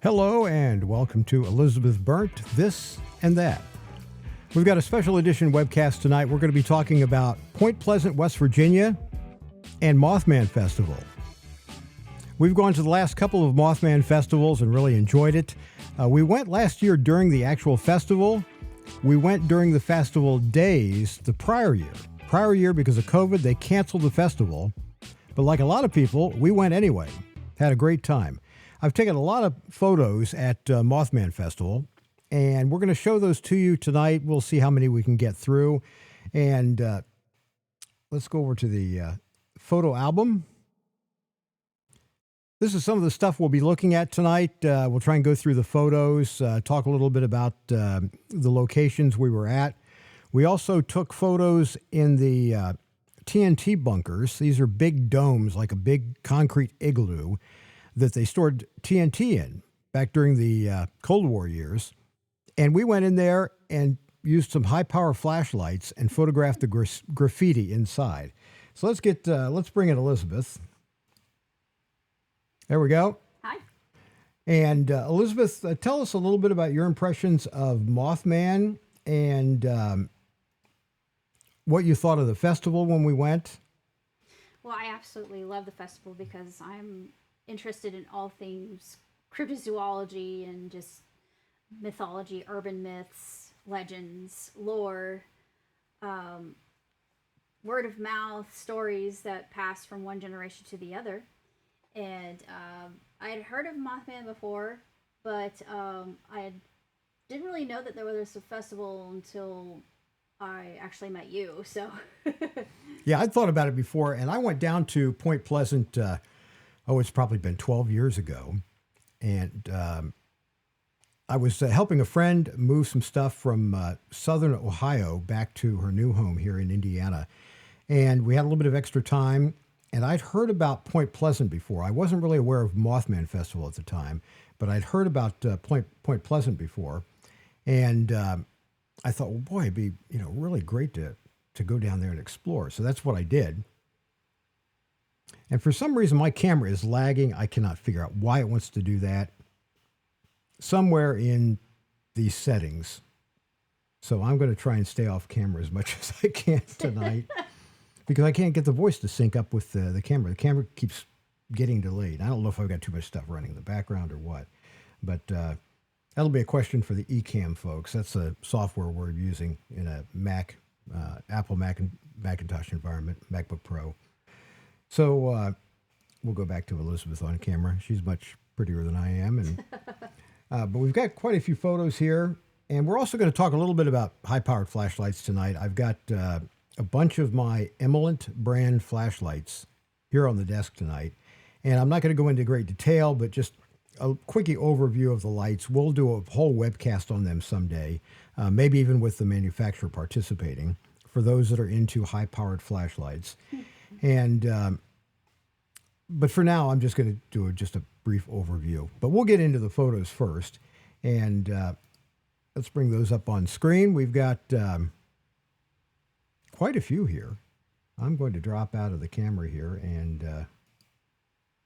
Hello and welcome to Elizabeth Burnt, This and That. We've got a special edition webcast tonight. We're going to be talking about Point Pleasant, West Virginia and Mothman Festival. We've gone to the last couple of Mothman festivals and really enjoyed it. We went last year during the actual festival. We went during the festival days the prior year. Prior year, because of COVID, they canceled the festival. But like a lot of people, we went anyway. Had a great time. I've taken a lot of photos at Mothman Festival, and we're going to show those to you tonight. We'll see how many we can get through. And let's go over to the photo album. This is some of the stuff we'll be looking at tonight. We'll try and go through the photos, talk a little bit about the locations we were at. We also took photos in the TNT bunkers. These are big domes, like a big concrete igloo, that they stored TNT in back during the Cold War years. And we went in there and used some high-power flashlights and photographed the graffiti inside. So let's bring in Elizabeth. There we go. Hi. And Elizabeth, tell us a little bit about your impressions of Mothman and what you thought of the festival when we went. Well, I absolutely love the festival because I'm interested in all things cryptozoology and just mythology, urban myths, legends, lore, word of mouth, stories that pass from one generation to the other. And I had heard of Mothman before, but I didn't really know that there was a festival until I actually met you. So yeah, I'd thought about it before, and I went down to Point Pleasant. It's probably been 12 years ago. And I was helping a friend move some stuff from southern Ohio back to her new home here in Indiana. And we had a little bit of extra time. And I'd heard about Point Pleasant before. I wasn't really aware of Mothman Festival at the time, but I'd heard about Point Pleasant before. And I thought, well, boy, it'd be really great to go down there and explore. So that's what I did. And for some reason, my camera is lagging. I cannot figure out why it wants to do that. Somewhere in these settings. So I'm going to try and stay off camera as much as I can tonight because I can't get the voice to sync up with the camera. The camera keeps getting delayed. I don't know if I've got too much stuff running in the background or what. But that'll be a question for the Ecamm folks. That's a software we're using in a Mac, Apple Mac and Macintosh environment, MacBook Pro. So we'll go back to Elizabeth on camera. She's much prettier than I am. And but we've got quite a few photos here. And we're also going to talk a little bit about high-powered flashlights tonight. I've got a bunch of my Eminent brand flashlights here on the desk tonight. And I'm not going to go into great detail, but just a quickie overview of the lights. We'll do a whole webcast on them someday, maybe even with the manufacturer participating, for those that are into high-powered flashlights. And but for now, I'm just going to do just a brief overview. But we'll get into the photos first. And let's bring those up on screen. We've got quite a few here. I'm going to drop out of the camera here, and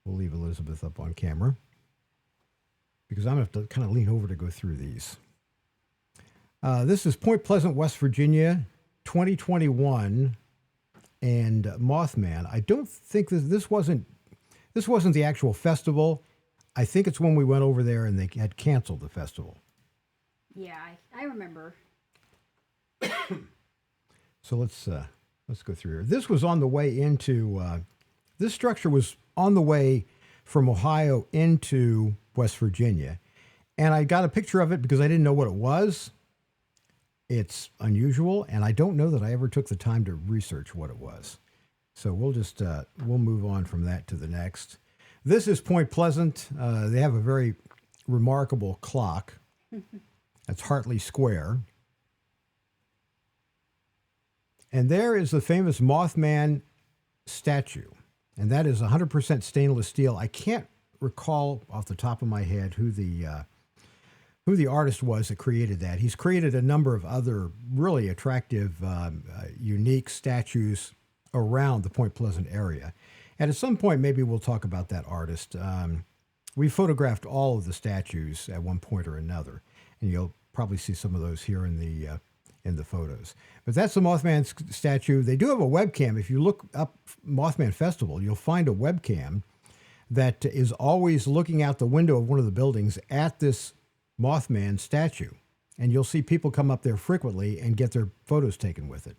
we'll leave Elizabeth up on camera because I'm going to have to kind of lean over to go through these. This is Point Pleasant, West Virginia, 2021. And Mothman. I don't think this wasn't the actual festival. I think it's when we went over there and they had canceled the festival. yeah, I remember. So let's go through here. This was on the way into this structure was on the way from Ohio into West Virginia, and I got a picture of it because I didn't know what it was. It's unusual, and I don't know that I ever took the time to research what it was. So we'll just we'll move on from that to the next. This is Point Pleasant. They have a very remarkable clock. That's Hartley Square. And there is the famous Mothman statue, and that is 100% stainless steel. I can't recall off the top of my head who who the artist was that created that. He's created a number of other really attractive, unique statues around the Point Pleasant area. And at some point, maybe we'll talk about that artist. We photographed all of the statues at one point or another, and you'll probably see some of those here in the photos. But that's the Mothman statue. They do have a webcam. If you look up Mothman Festival, you'll find a webcam that is always looking out the window of one of the buildings at this Mothman statue. And you'll see people come up there frequently and get their photos taken with it.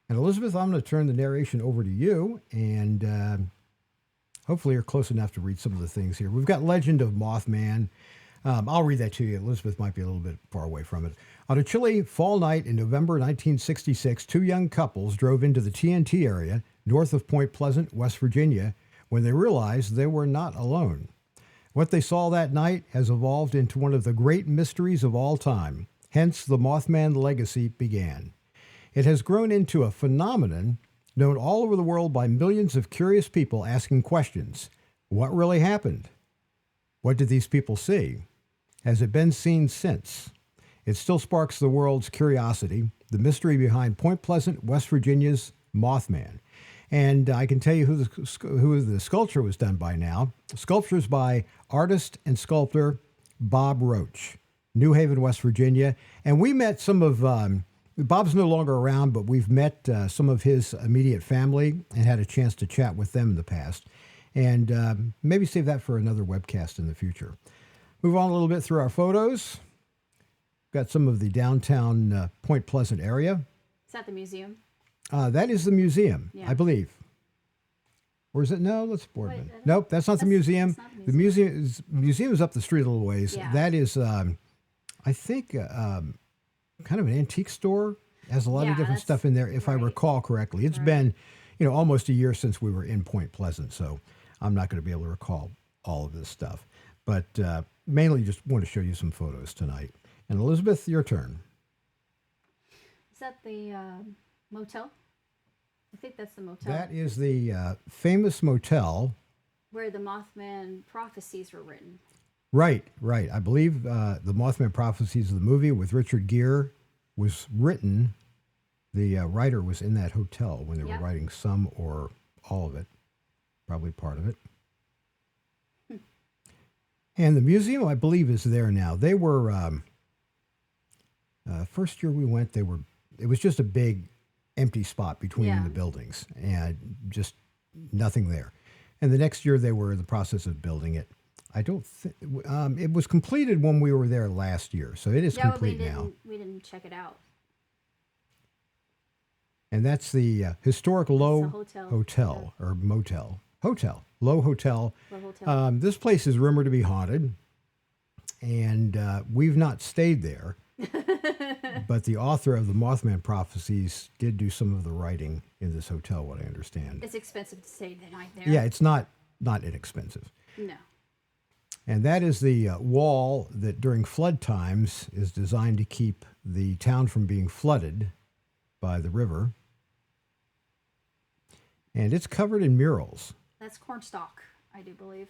And Elizabeth, I'm going to turn the narration over to you, and hopefully you're close enough to read some of the things here. We've got Legend of Mothman. I'll read that to you. Elizabeth might be a little bit far away from it. On a chilly fall night in November 1966, two young couples drove into the TNT area north of Point Pleasant, West Virginia, when they realized they were not alone. What they saw that night has evolved into one of the great mysteries of all time. Hence, the Mothman legacy began. It has grown into a phenomenon known all over the world by millions of curious people asking questions. What really happened? What did these people see? Has it been seen since? It still sparks the world's curiosity, the mystery behind Point Pleasant, West Virginia's Mothman. And I can tell you who the sculpture was done by now. Sculptures by artist and sculptor Bob Roach, New Haven, West Virginia. And we met some of, Bob's no longer around, but we've met some of his immediate family and had a chance to chat with them in the past. And maybe save that for another webcast in the future. Move on a little bit through our photos. Got some of the downtown Point Pleasant area. Is that the museum? That is the museum, Yeah. I believe. Or is it? No, let's board Wait, it. Nope, that's not the museum. That's not The museum is up the street a little ways. Yeah. That is, I think, kind of an antique store. It has a lot of different that's stuff in there, if I right. recall correctly. It's Right. been, almost a year since we were in Point Pleasant, so I'm not going to be able to recall all of this stuff. But mainly just want to show you some photos tonight. And Elizabeth, your turn. Is that the motel? I think that's the motel. That is the famous motel. Where the Mothman prophecies were written. Right. I believe the Mothman Prophecies of the movie with Richard Gere was written. The writer was in that hotel when they were writing some or all of it, probably part of it. And the museum, I believe, is there now. They were, first year we went, it was just a big empty spot between the buildings and just nothing there. And the next year they were in the process of building it. I don't think, it was completed when we were there last year, so it is complete now. We didn't check it out. And that's the historic Low Hotel. or Motel. Low Hotel. Low Hotel. This place is rumored to be haunted, and we've not stayed there. But the author of the Mothman Prophecies did do some of the writing in this hotel, what I understand. It's expensive to stay the night there. Yeah, it's not inexpensive. No. And that is the wall that during flood times is designed to keep the town from being flooded by the river. And it's covered in murals. That's cornstalk, I do believe.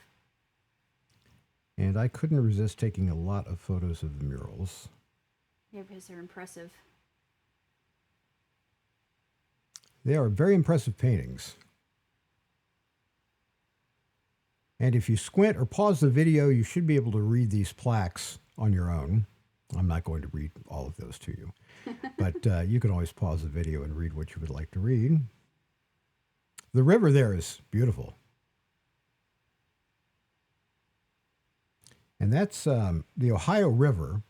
And I couldn't resist taking a lot of photos of the murals. Yeah, because they're impressive. They are very impressive paintings. And if you squint or pause the video, you should be able to read these plaques on your own. I'm not going to read all of those to you. But you can always pause the video and read what you would like to read. The river there is beautiful. And that's the Ohio River.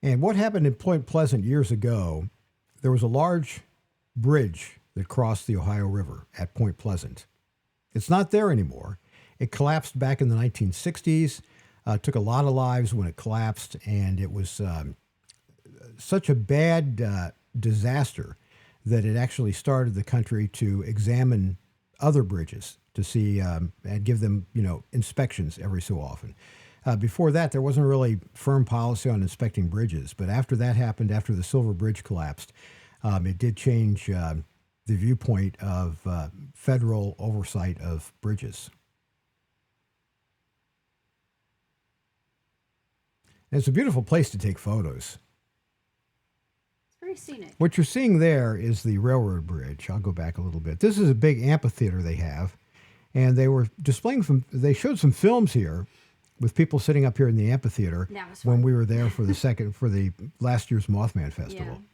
And what happened in Point Pleasant years ago, there was a large bridge that crossed the Ohio River at Point Pleasant. It's not there anymore. It collapsed back in the 1960s, took a lot of lives when it collapsed, and it was such a bad disaster that it actually started the country to examine other bridges to see and give them, inspections every so often. Before that, there wasn't really firm policy on inspecting bridges, but after that happened, after the Silver Bridge collapsed, it did change the viewpoint of federal oversight of bridges. And it's a beautiful place to take photos. It's very scenic. What you're seeing there is the railroad bridge. I'll go back a little bit. This is a big amphitheater they have, and they were displaying they showed some films here with people sitting up here in the amphitheater That was when fun. we were there for the last year's Mothman Festival. Yeah.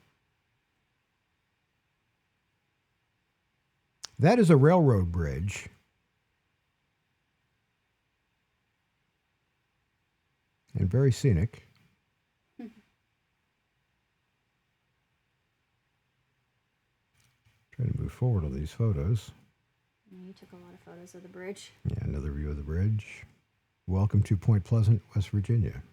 That is a railroad bridge. And very scenic. Trying to move forward on these photos. You took a lot of photos of the bridge. Yeah, another view of the bridge. Welcome to Point Pleasant, West Virginia.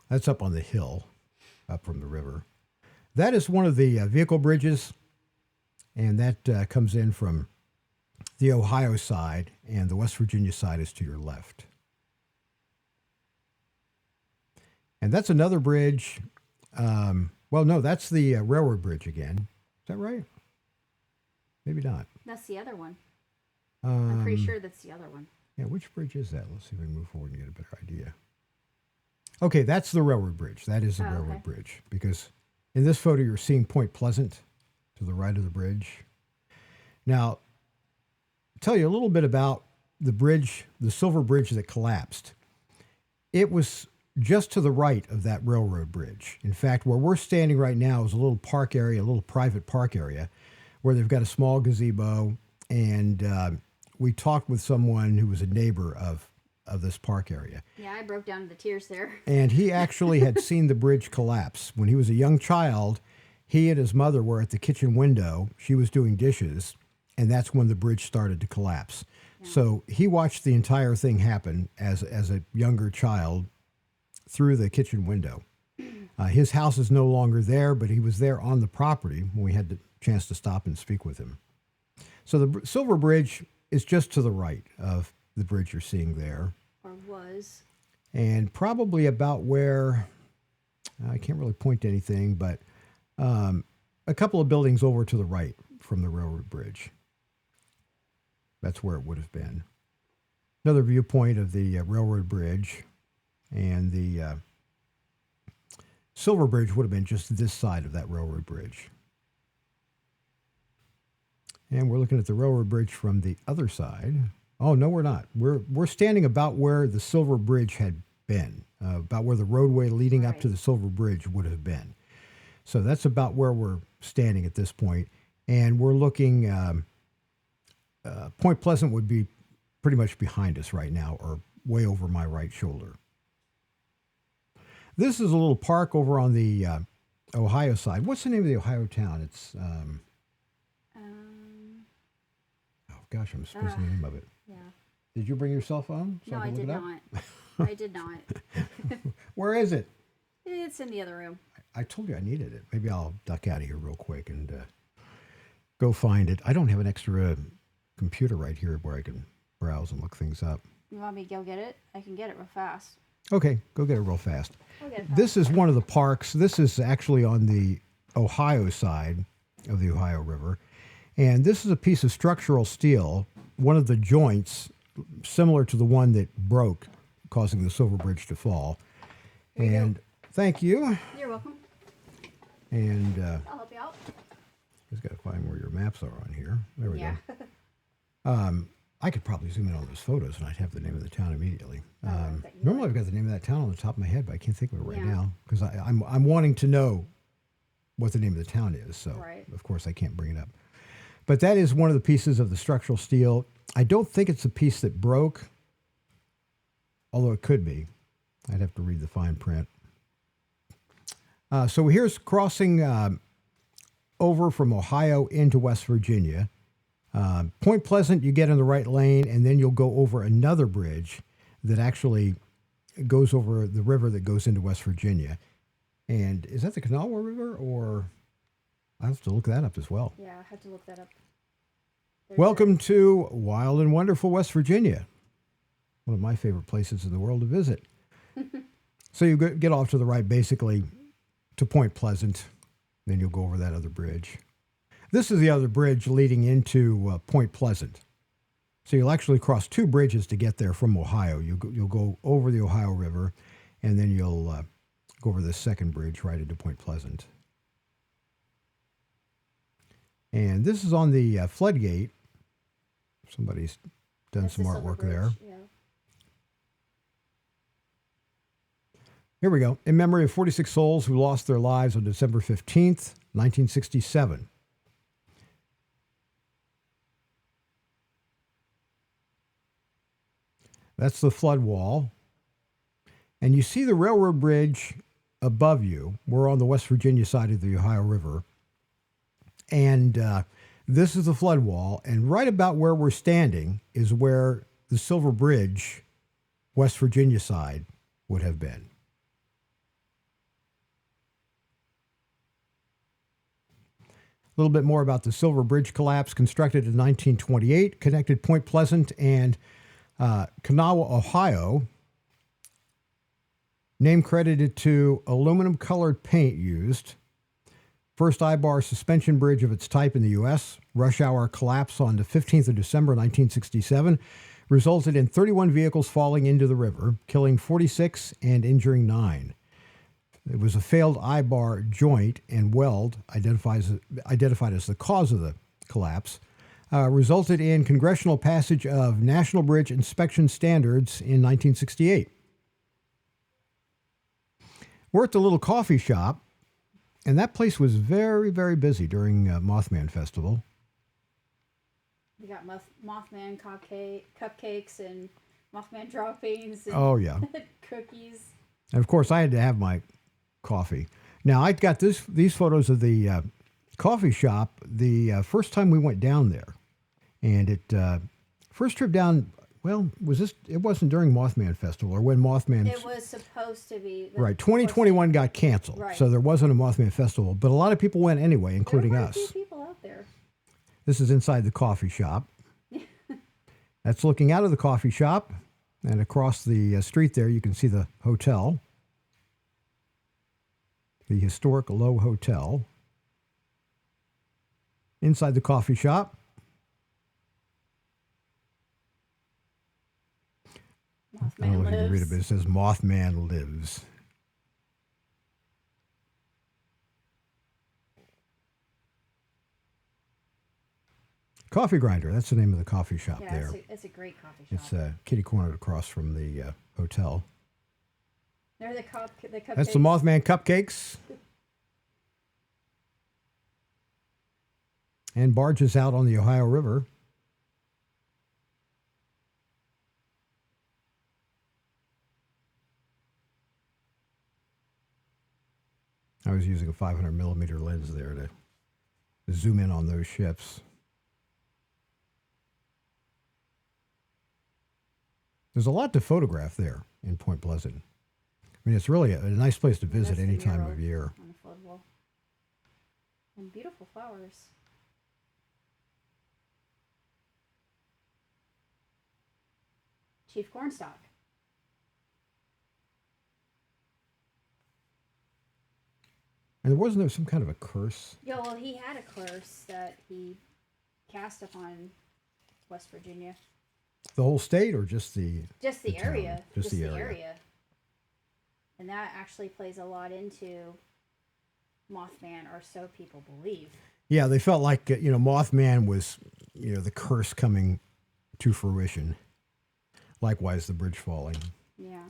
That's up on the hill, up from the river. That is one of the vehicle bridges, and that comes in from the Ohio side, and the West Virginia side is to your left. And that's another bridge. Well, no, that's the railroad bridge again. Is that right? Maybe not. That's the other one. I'm pretty sure that's the other one. Yeah, which bridge is that? Let's see if we can move forward and get a better idea. Okay, that's the railroad bridge. That is the railroad bridge. Because in this photo, you're seeing Point Pleasant to the right of the bridge. Now, I'll tell you a little bit about the bridge, the silver bridge that collapsed. It was just to the right of that railroad bridge. In fact, where we're standing right now is a little park area, a little private park area, where they've got a small gazebo, and we talked with someone who was a neighbor of this park area. Yeah, I broke down into tears there. And he actually had seen the bridge collapse. When he was a young child, he and his mother were at the kitchen window. She was doing dishes, and that's when the bridge started to collapse. Yeah. So he watched the entire thing happen as a younger child through the kitchen window. His house is no longer there, but he was there on the property when we had the chance to stop and speak with him. So the Silver Bridge is just to the right of the bridge you're seeing there. Or was. And probably about where, I can't really point to anything, but a couple of buildings over to the right from the railroad bridge. That's where it would have been. Another viewpoint of the railroad bridge, and the Silver Bridge would have been just this side of that railroad bridge. And we're looking at the railroad bridge from the other side. Oh, no, we're not. We're standing about where the Silver Bridge had been, about where the roadway leading up to the Silver Bridge would have been. So that's about where we're standing at this point. And we're looking, Point Pleasant would be pretty much behind us right now, or way over my right shoulder. This is a little park over on the Ohio side. What's the name of the Ohio town? It's, oh gosh, I'm supposed to know the name of it. Yeah. Did you bring your cell phone? No, I did not. I did not. Where is it? It's in the other room. I told you I needed it. Maybe I'll duck out of here real quick and go find it. I don't have an extra computer right here where I can browse and look things up. You want me to go get it? I can get it real fast. Okay, go get it real fast. I'll get it fast. This is one of the parks. This is actually on the Ohio side of the Ohio River. And this is a piece of structural steel, one of the joints, similar to the one that broke, causing the Silver Bridge to fall. And thank you. You're welcome. And I'll help you out. just got to find where your maps are on here. There we Yeah. go. I could probably zoom in on those photos and I'd have the name of the town immediately. that you Normally would. I've got the name of that town on the top of my head, but I can't think of it right Yeah. now because I'm wanting to know what the name of the town is. So Right. of course I can't bring it up. But that is one of the pieces of the structural steel. I don't think it's the piece that broke, although it could be. I'd have to read the fine print. So here's crossing over from Ohio into West Virginia. Point Pleasant, you get in the right lane, and then you'll go over another bridge that actually goes over the river that goes into West Virginia. And is that the Kanawha River, or I'll have to look that up as well. Yeah, I had to look that up. There's Welcome to wild and wonderful West Virginia, one of my favorite places in the world to visit. So you get off to the right, basically, to Point Pleasant. Then you'll go over that other bridge. This is the other bridge leading into Point Pleasant. So you'll actually cross two bridges to get there from Ohio. You'll go over the Ohio River, and then you'll go over the second bridge right into Point Pleasant. And this is on the floodgate. Somebody's done That's some the Silver artwork Bridge, there. Yeah. Here we go. In memory of 46 souls who lost their lives on December 15th, 1967. That's the flood wall. And you see the railroad bridge above you. We're on the West Virginia side of the Ohio River. And this is the flood wall. And right about where we're standing is where the Silver Bridge, West Virginia side, would have been. A little bit more about the Silver Bridge collapse. Constructed in 1928, connected Point Pleasant and Kanawha, Ohio. Name credited to aluminum-colored paint used. First I-bar suspension bridge of its type in the U.S. Rush hour collapse on the 15th of December 1967 resulted in 31 vehicles falling into the river, killing 46 and injuring 9. It was a failed I-bar joint and weld, identified as the cause of the collapse, resulted in congressional passage of National Bridge Inspection Standards in 1968. We're at the little coffee shop, and that place was very, very busy during Mothman Festival. We got Mothman cupcakes and Mothman droppings and Oh, yeah. cookies. And, of course, I had to have my coffee. Now, I got these photos of the coffee shop the first time we went down there. And first trip down, well, it wasn't during Mothman Festival or when Mothman... It was supposed to be. Right, 2021 got canceled, right. So there wasn't a Mothman Festival. But a lot of people went anyway, including us. There were quite a few people out there. This is inside the coffee shop. That's looking out of the coffee shop. And across the street there, you can see the hotel. The historic Low Hotel. Inside the coffee shop. I don't know if you can read it, but it says Mothman lives. Coffee Grinder, that's the name of the coffee shop there. It's a great coffee shop. It's kitty cornered across from the hotel. They're the cupcakes. That's the Mothman cupcakes. And barges out on the Ohio River. I was using a 500 millimeter lens there to zoom in on those ships. There's a lot to photograph there in Point Pleasant. I mean, it's really a nice place to visit any time of year. On the flood wall. And beautiful flowers. Chief Cornstalk. And wasn't there some kind of a curse? Yeah, well, he had a curse that he cast upon West Virginia. The whole state, or just the area? Just the area. And that actually plays a lot into Mothman, or so people believe. Yeah, they felt like Mothman was the curse coming to fruition. Likewise, the bridge falling. Yeah.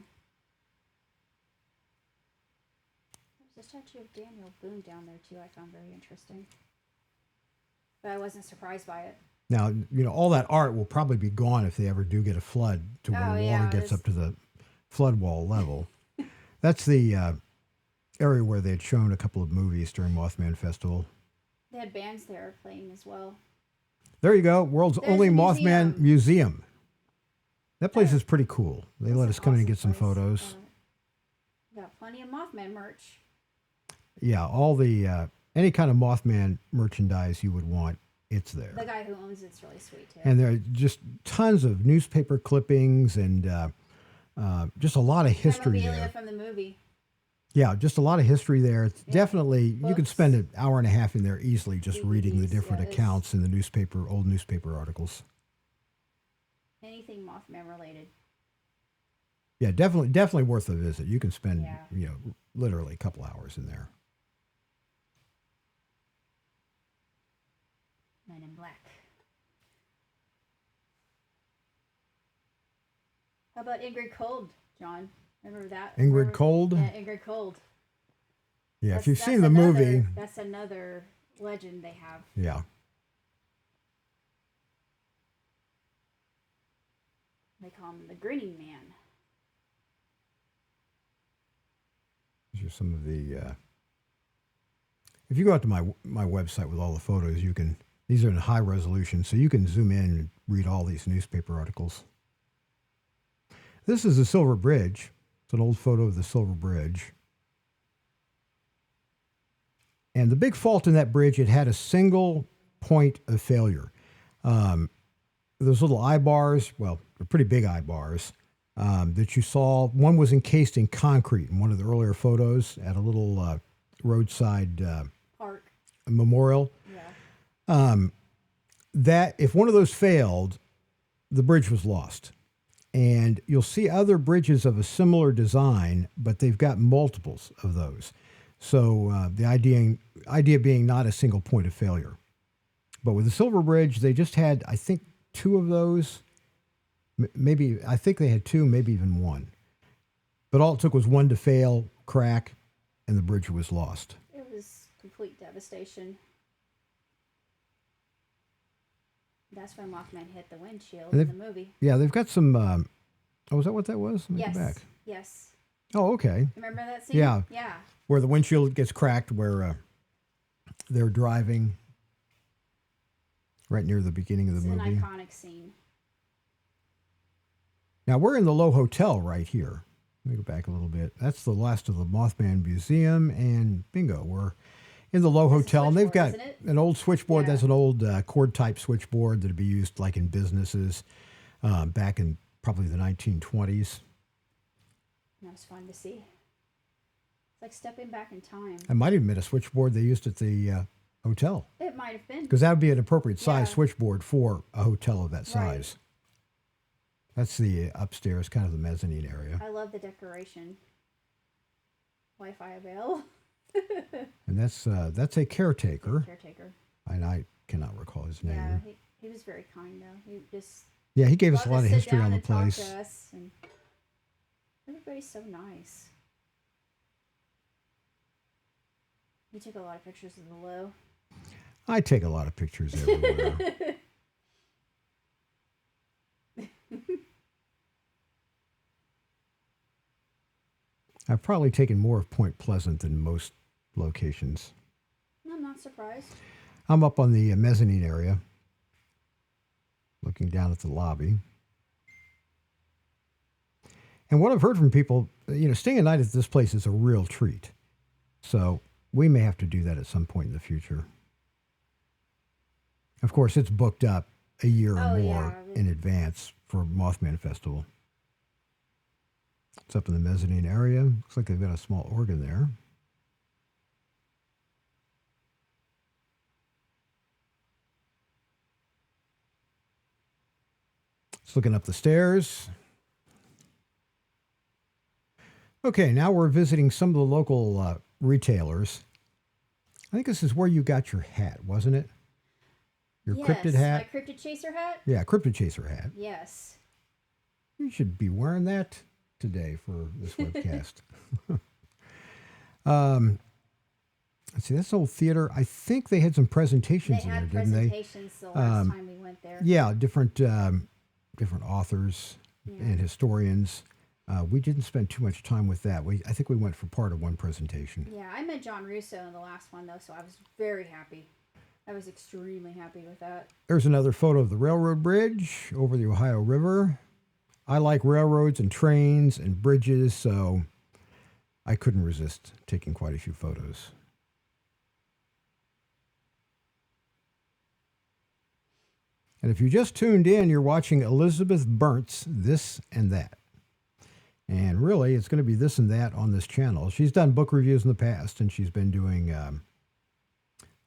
There's a statue of Daniel Boone down there too. I found very interesting, but I wasn't surprised by it. Now, all that art will probably be gone if they ever do get a flood to where water gets up to the flood wall level. That's the area where they had shown a couple of movies during Mothman Festival. They had bands there playing as well. There you go. World's only Mothman museum. That place is pretty cool. They let us come in and get some photos. Got plenty of Mothman merch. Yeah, all the any kind of Mothman merchandise you would want, it's there. The guy who owns it's really sweet too. And there are just tons of newspaper clippings and just a lot of history there. From the movie. Yeah, just a lot of history there. It's definitely, you could spend an hour and a half in there easily just reading the different accounts in the old newspaper articles. anything Mothman related. Yeah, definitely worth a visit. You can spend, Yeah. literally a couple hours in there. Men in Black. How about Ingrid Cold, John? Remember that? Ingrid Cold? Yeah, Ingrid Cold. Yeah, if you've seen the movie. That's another legend they have. Yeah. They call him the Grinning Man. These are some of the. If you go out to my website with all the photos, you can. These are in high resolution, so you can zoom in and read all these newspaper articles. This is the Silver Bridge. It's an old photo of the Silver Bridge. And the big fault in that bridge, it had a single point of failure. Those little eye bars, well, they're pretty big eye bars, that you saw. One was encased in concrete in one of the earlier photos at a little roadside Park memorial. Yeah. That if one of those failed, the bridge was lost. And you'll see other bridges of a similar design, but they've got multiples of those. So the idea being not a single point of failure. But with the Silver Bridge, they just had, I think, 2 of those. I think they had 2, maybe even 1. But all it took was one to fail, crack, and the bridge was lost. It was complete devastation. That's when Mothman hit the windshield in the movie. Yeah, they've got some. Is that what that was? Let me Yes. go back. Yes. Oh, okay. Remember that scene? Yeah. Yeah. Where the windshield gets cracked, where they're driving right near the beginning of the movie. It's an iconic scene. Now, we're in the Low Hotel right here. Let me go back a little bit. That's the last of the Mothman Museum, and bingo, we're in the Low Hotel. And they've got an old switchboard. Yeah. That's an old cord-type switchboard that would be used like in businesses back in probably the 1920s. That was fun to see. It's like stepping back in time. It might have been a switchboard they used at the hotel. It might have been. Because that would be an appropriate size switchboard for a hotel of that size. Right. That's the upstairs, kind of the mezzanine area. I love the decoration. Wi-Fi available. And that's a caretaker. Caretaker. And I cannot recall his name. Yeah, he was very kind though. He just he gave us a lot of history on the place. Talk to us, and everybody's so nice. You took a lot of pictures of the Low. I take a lot of pictures everywhere. I've probably taken more of Point Pleasant than most locations. I'm not surprised. I'm up on the mezzanine area, looking down at the lobby. And what I've heard from people, staying a night at this place is a real treat. So we may have to do that at some point in the future. Of course, it's booked up a year or more in advance for Mothman Festival. It's up in the mezzanine area. Looks like they've got a small organ there. It's looking up the stairs. Okay, now we're visiting some of the local retailers. I think this is where you got your hat, wasn't it? Your cryptid hat? My cryptid chaser hat? Yeah, cryptid chaser hat. Yes. You should be wearing that today for this webcast. Let's see, that's old theater. I think they had some presentations in there, didn't they? They had presentations the last time we went there. Yeah, different authors and historians. We didn't spend too much time with that. I think we went for part of one presentation. Yeah, I met John Russo in the last one, though, so I was very happy. I was extremely happy with that. There's another photo of the railroad bridge over the Ohio River. I like railroads and trains and bridges, so I couldn't resist taking quite a few photos. And if you just tuned in, you're watching Elizabeth Burnt's This and That. And really, it's going to be this and that on this channel. She's done book reviews in the past, and she's been doing,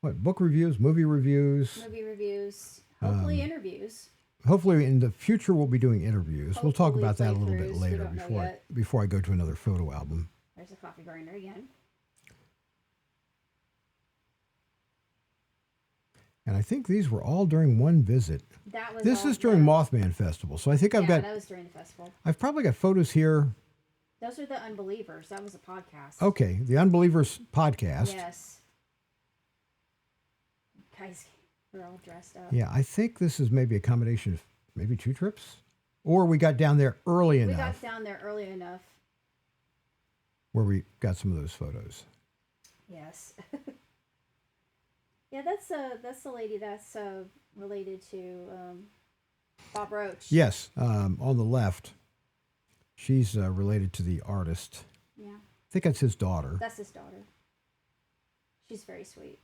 book reviews, movie reviews. Movie reviews, hopefully interviews. hopefully in the future we'll be doing interviews. We'll talk Hopefully about that a little bit playthroughs, we later don't know before yet. before I go to another photo album. There's a coffee grinder again. And I think these were all during one visit. That was This all is during the- Mothman Festival, so I think Yeah, that was during the festival. I've probably got photos here. Those are the Unbelievers. That was a podcast. Okay, the Unbelievers podcast. Yes. Guys, we're all dressed up. Yeah, I think this is maybe a combination of maybe 2 trips, or we got down there early We enough got down there early enough. where we got some of those photos. Yes. Yeah, that's the lady that's related to Bob Roach. Yes, on the left, she's related to the artist. Yeah, I think that's his daughter. that's his daughter. She's very sweet.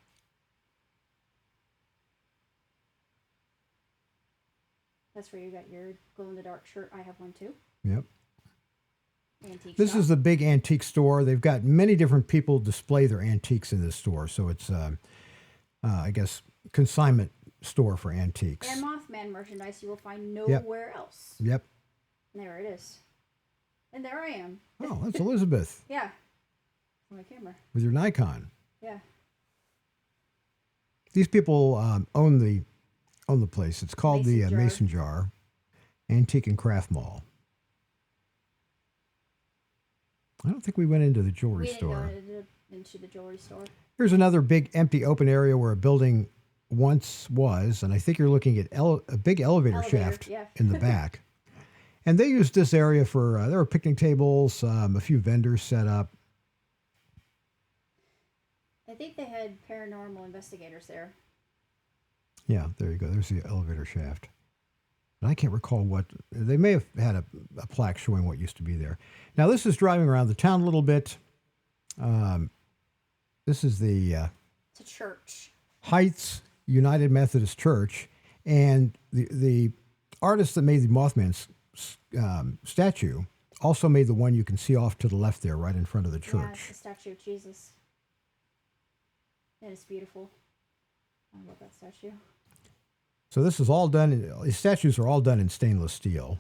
That's where you got your glow-in-the-dark shirt. I have one too. Yep. Antique This shop. is the big antique store. They've got many different people display their antiques in this store, so it's, I guess, consignment store for antiques. And Mothman merchandise you will find nowhere else. Yep. And there it is. And there I am. Oh, that's Elizabeth Yeah. On my camera. with your Nikon. Yeah. These people own the place. It's called Mason the Jar. Mason Jar Antique and Craft Mall. I don't think we went into the jewelry We didn't store. go into the jewelry store. Here's another big empty open area where a building once was, and I think you're looking at a big elevator shaft yeah. in the back. And they used this area for, there were picnic tables, a few vendors set up. I think they had paranormal investigators there. Yeah, there you go. There's the elevator shaft. And I can't recall what, they may have had a plaque showing what used to be there. Now, this is driving around the town a little bit. This is the It's a church. Heights United Methodist Church. And the artist that made the Mothman statue also made the one you can see off to the left there, right in front of the Yeah, church. it's the statue of Jesus. And it's beautiful. I love that statue. So this is all done, these statues are all done in stainless steel.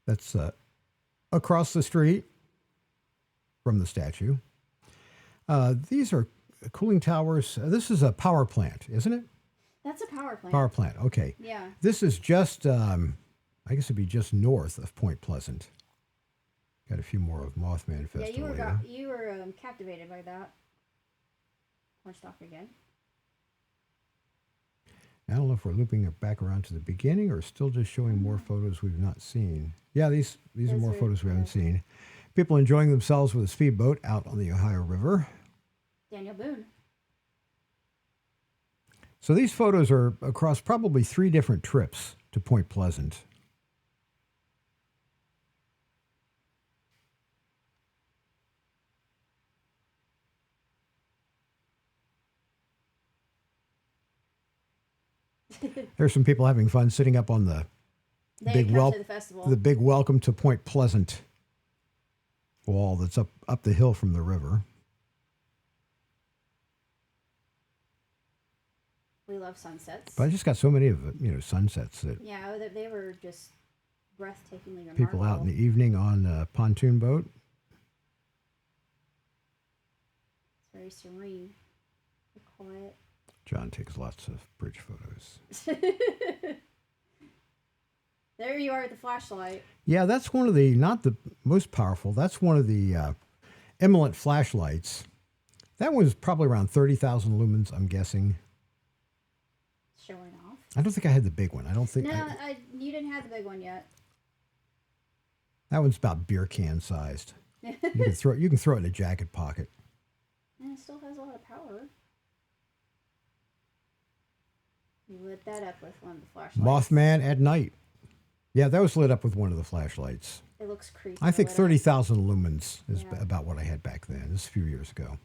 That's across the street from the statue. These are cooling towers. This is a power plant, isn't it? That's a power plant. Power plant, okay. Yeah. This is just, I guess it'd be just north of Point Pleasant. Got a few more of Mothman Yeah, Festival. you were captivated by that. Punch off again. I don't know if we're looping it back around to the beginning or still just showing more photos we've not seen. Yeah, these are Those more are- photos we haven't yeah. seen. People enjoying themselves with a speedboat out on the Ohio River. Daniel Boone. So these photos are across probably 3 different trips to Point Pleasant. There's some people having fun sitting up on the They Big come wel- to the festival. the big welcome to Point Pleasant wall that's up the hill from the river. We love sunsets. But I just got so many of sunsets that Yeah, they were just breathtakingly remarkable. people out in the evening on a pontoon boat. It's very serene. Quiet. John takes lots of bridge photos. There you are with the flashlight. Yeah, that's one of the, not the most powerful, that's one of the Eminent flashlights. That was probably around 30,000 lumens, I'm guessing. Showing off. I don't think I had the big one. I don't think No, you didn't have the big one yet. that one's about beer can sized. You can throw it in a jacket pocket. And it still has a lot of power. You lit that up with one of the flashlights. Mothman at night. Yeah, that was lit up with one of the flashlights. It looks creepy. I think lit up. 30,000 lumens is Yeah. about what I had back then. This is a few years ago.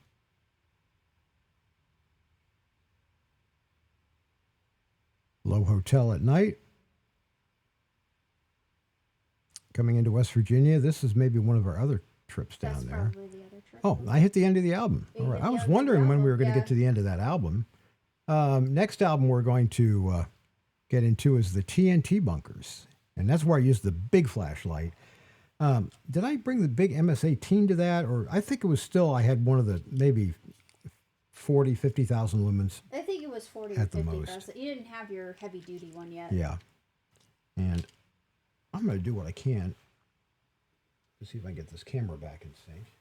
Low Hotel at night. Coming into West Virginia. This is maybe one of our other trips That's down there. probably the other trip. Oh, I hit the end of the album. You All right. hit I the was end of the wondering when we were album, going to yeah. get to the end of that album. Next album we're going to get into is the TNT bunkers. And that's where I use the big flashlight. Did I bring the big MS-18 to that? Or I think it was still, I had one of the maybe 40, 50,000 lumens. I think it was 40 at or the 50,000. most. You didn't have your heavy duty one yet. Yeah. And I'm going to do what I can to see if I can get this camera back in sync.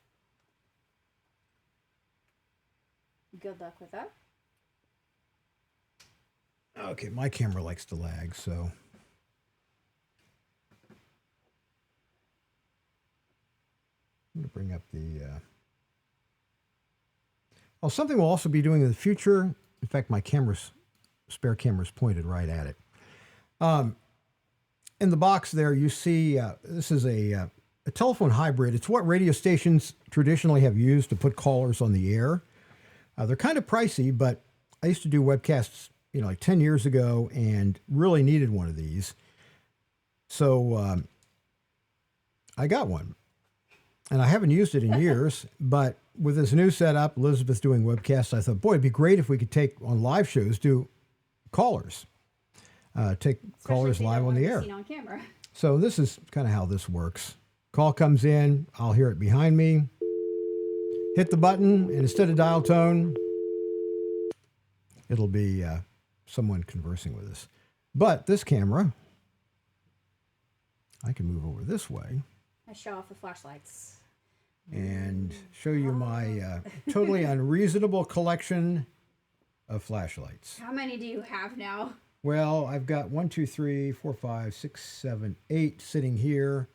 Good luck with that. Okay, my camera likes to lag, so I'm going to bring up the... Oh, something we'll also be doing in the future. In fact, my spare camera's pointed right at it. In the box there, you see this is a telephone hybrid. It's what radio stations traditionally have used to put callers on the air. They're kind of pricey, but I used to do webcasts, like 10 years ago and really needed one of these. So I got one. And I haven't used it in years, but with this new setup, Elizabeth doing webcasts, I thought, boy, it'd be great if we could take on live shows, do callers, take callers live on the air. Seen on camera. So this is kind of how this works. Call comes in, I'll hear it behind me, hit the button, and instead of dial tone, it'll be someone conversing with us. But this camera, I can move over this way. I show off the flashlights. And show you my totally unreasonable collection of flashlights. How many do you have now? Well, I've got 1, 2, 3, 4, 5, 6, 7, 8 sitting here.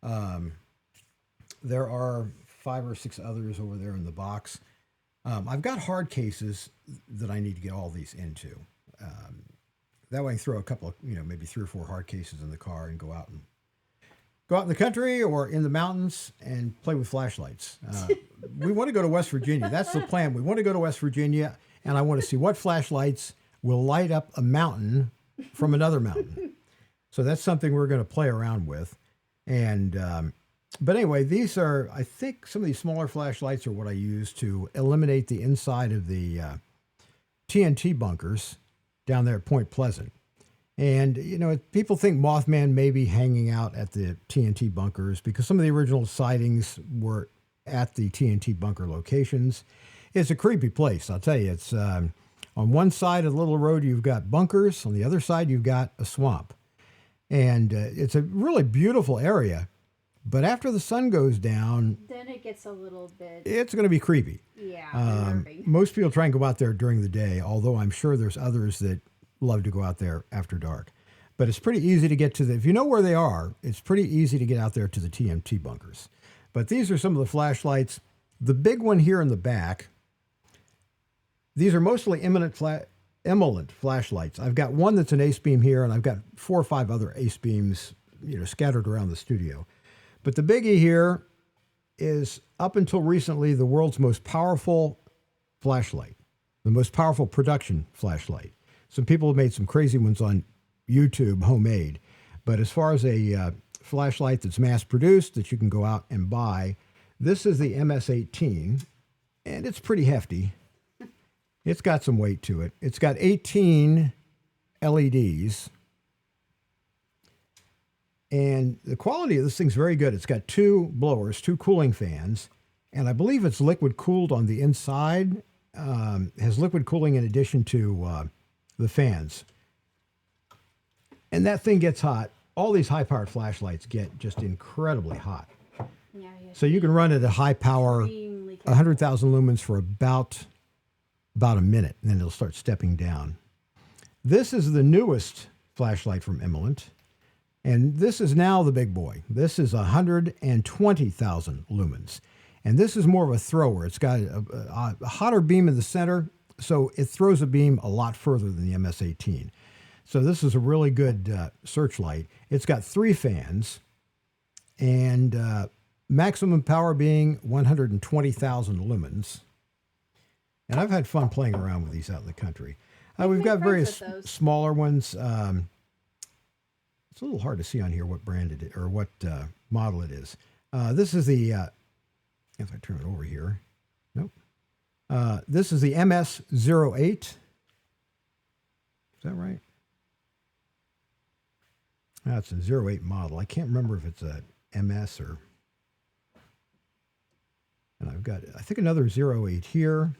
There are 5 or 6 others over there in the box. I've got hard cases that I need to get all these into. That way I can throw a couple of, maybe 3 or 4 hard cases in the car and go out in the country or in the mountains and play with flashlights. We want to go to West Virginia. That's the plan. We want to go to West Virginia, and I want to see what flashlights will light up a mountain from another mountain. So that's something we're going to play around with. And but anyway, these are, I think some of these smaller flashlights are what I use to eliminate the inside of the TNT bunkers down there at Point Pleasant. And, people think Mothman may be hanging out at the TNT bunkers because some of the original sightings were at the TNT bunker locations. It's a creepy place, I'll tell you. It's on one side of the little road, you've got bunkers. On the other side, you've got a swamp. And it's a really beautiful area. But after the sun goes down... Then it gets a little bit... It's going to be creepy. Yeah, most people try and go out there during the day, although I'm sure there's others that love to go out there after dark. But it's pretty easy to get to if you know where they are, it's pretty easy to get out there to the TNT bunkers. But these are some of the flashlights. The big one here in the back, these are mostly eminent flashlights. I've got one that's an ace beam here, and I've got 4 or 5 other ace beams, scattered around the studio. But the biggie here is, up until recently, the world's most powerful flashlight, the most powerful production flashlight. Some people have made some crazy ones on YouTube, homemade. But as far as a flashlight that's mass-produced that you can go out and buy, this is the MS-18, and it's pretty hefty. It's got some weight to it. It's got 18 LEDs. And the quality of this thing's very good. It's got 2 blowers, 2 cooling fans, and I believe it's liquid-cooled on the inside. Has liquid cooling in addition to the fans. And that thing gets hot. All these high-powered flashlights get just incredibly hot. Yeah, So you can run it at high power, 100,000 lumens for about a minute, and then it'll start stepping down. This is the newest flashlight from Eminent, and this is now the big boy. This is 120,000 lumens, and this is more of a thrower. It's got a hotter beam in the center, so it throws a beam a lot further than the MS-18. So this is a really good searchlight. It's got 3 fans, and maximum power being 120,000 lumens. And I've had fun playing around with these out in the country. We've got various smaller ones. It's a little hard to see on here what brand it is, or what model it is. This is the, if I turn it over here, nope. This is the MS-08. Is that right? That's a 08 model. I can't remember if it's a MS or... And I've got, I think, another 08 here.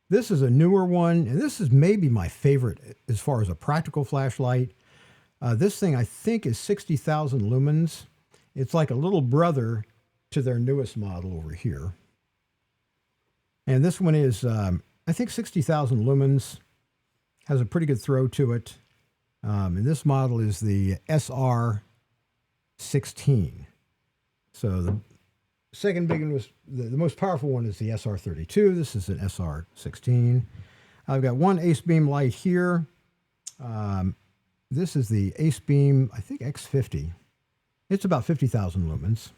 This is a newer one, and this is maybe my favorite as far as a practical flashlight. This thing, I think, is 60,000 lumens. It's like a little brother to their newest model over here. And this one is, I think, 60,000 lumens. Has a pretty good throw to it. And this model is the SR16. So the second big one was, the most powerful one is the SR32. This is an SR16. I've got one Ace Beam light here. This is the Ace Beam, I think, X50. It's about 50,000 lumens.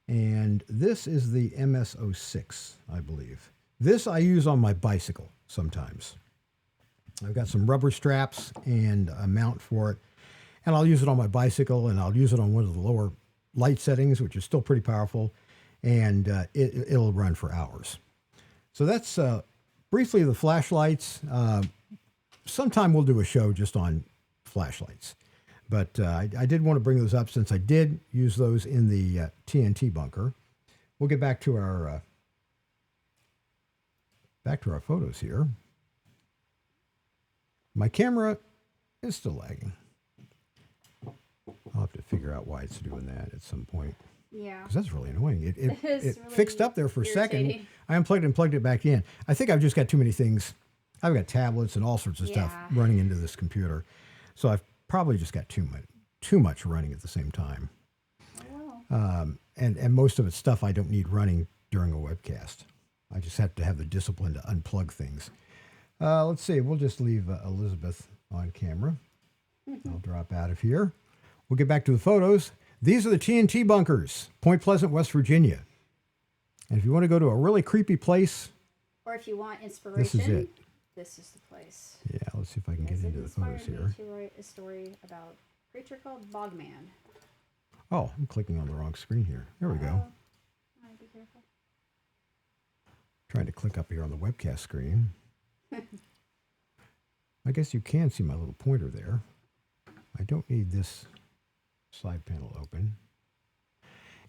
And this is the MS06, I believe. This I use on my bicycle sometimes. I've got some rubber straps and a mount for it. And I'll use it on my bicycle, and I'll use it on one of the lower light settings, which is still pretty powerful. And it'll run for hours. So that's briefly the flashlights. Sometime we'll do a show just on flashlights. But I did want to bring those up since I did use those in the TNT bunker. We'll get back to our photos here. My camera is still lagging. I'll have to figure out why it's doing that at some point. Yeah. Because that's really annoying. It really fixed up there for a second. irritating. I unplugged and plugged it back in. I think I've just got too many things. I've got tablets and all sorts of stuff running into this computer. So I've probably just got too much running at the same time. Oh, well. And most of it's stuff I don't need running during a webcast. I just have to have the discipline to unplug things. Let's see. We'll just leave Elizabeth on camera. I'll drop out of here. We'll get back to the photos. These are the TNT bunkers, Point Pleasant, West Virginia. And if you want to go to a really creepy place, Or if you want inspiration, this is it. This is the place. Yeah, let's see if I can get As into it the photos inspired here. me to write a story about a creature called Bogman. Oh, I'm clicking on the wrong screen here. There we go. Alright, be careful. Trying to click up here on the webcast screen. I guess you can see my little pointer there. I don't need this side panel open.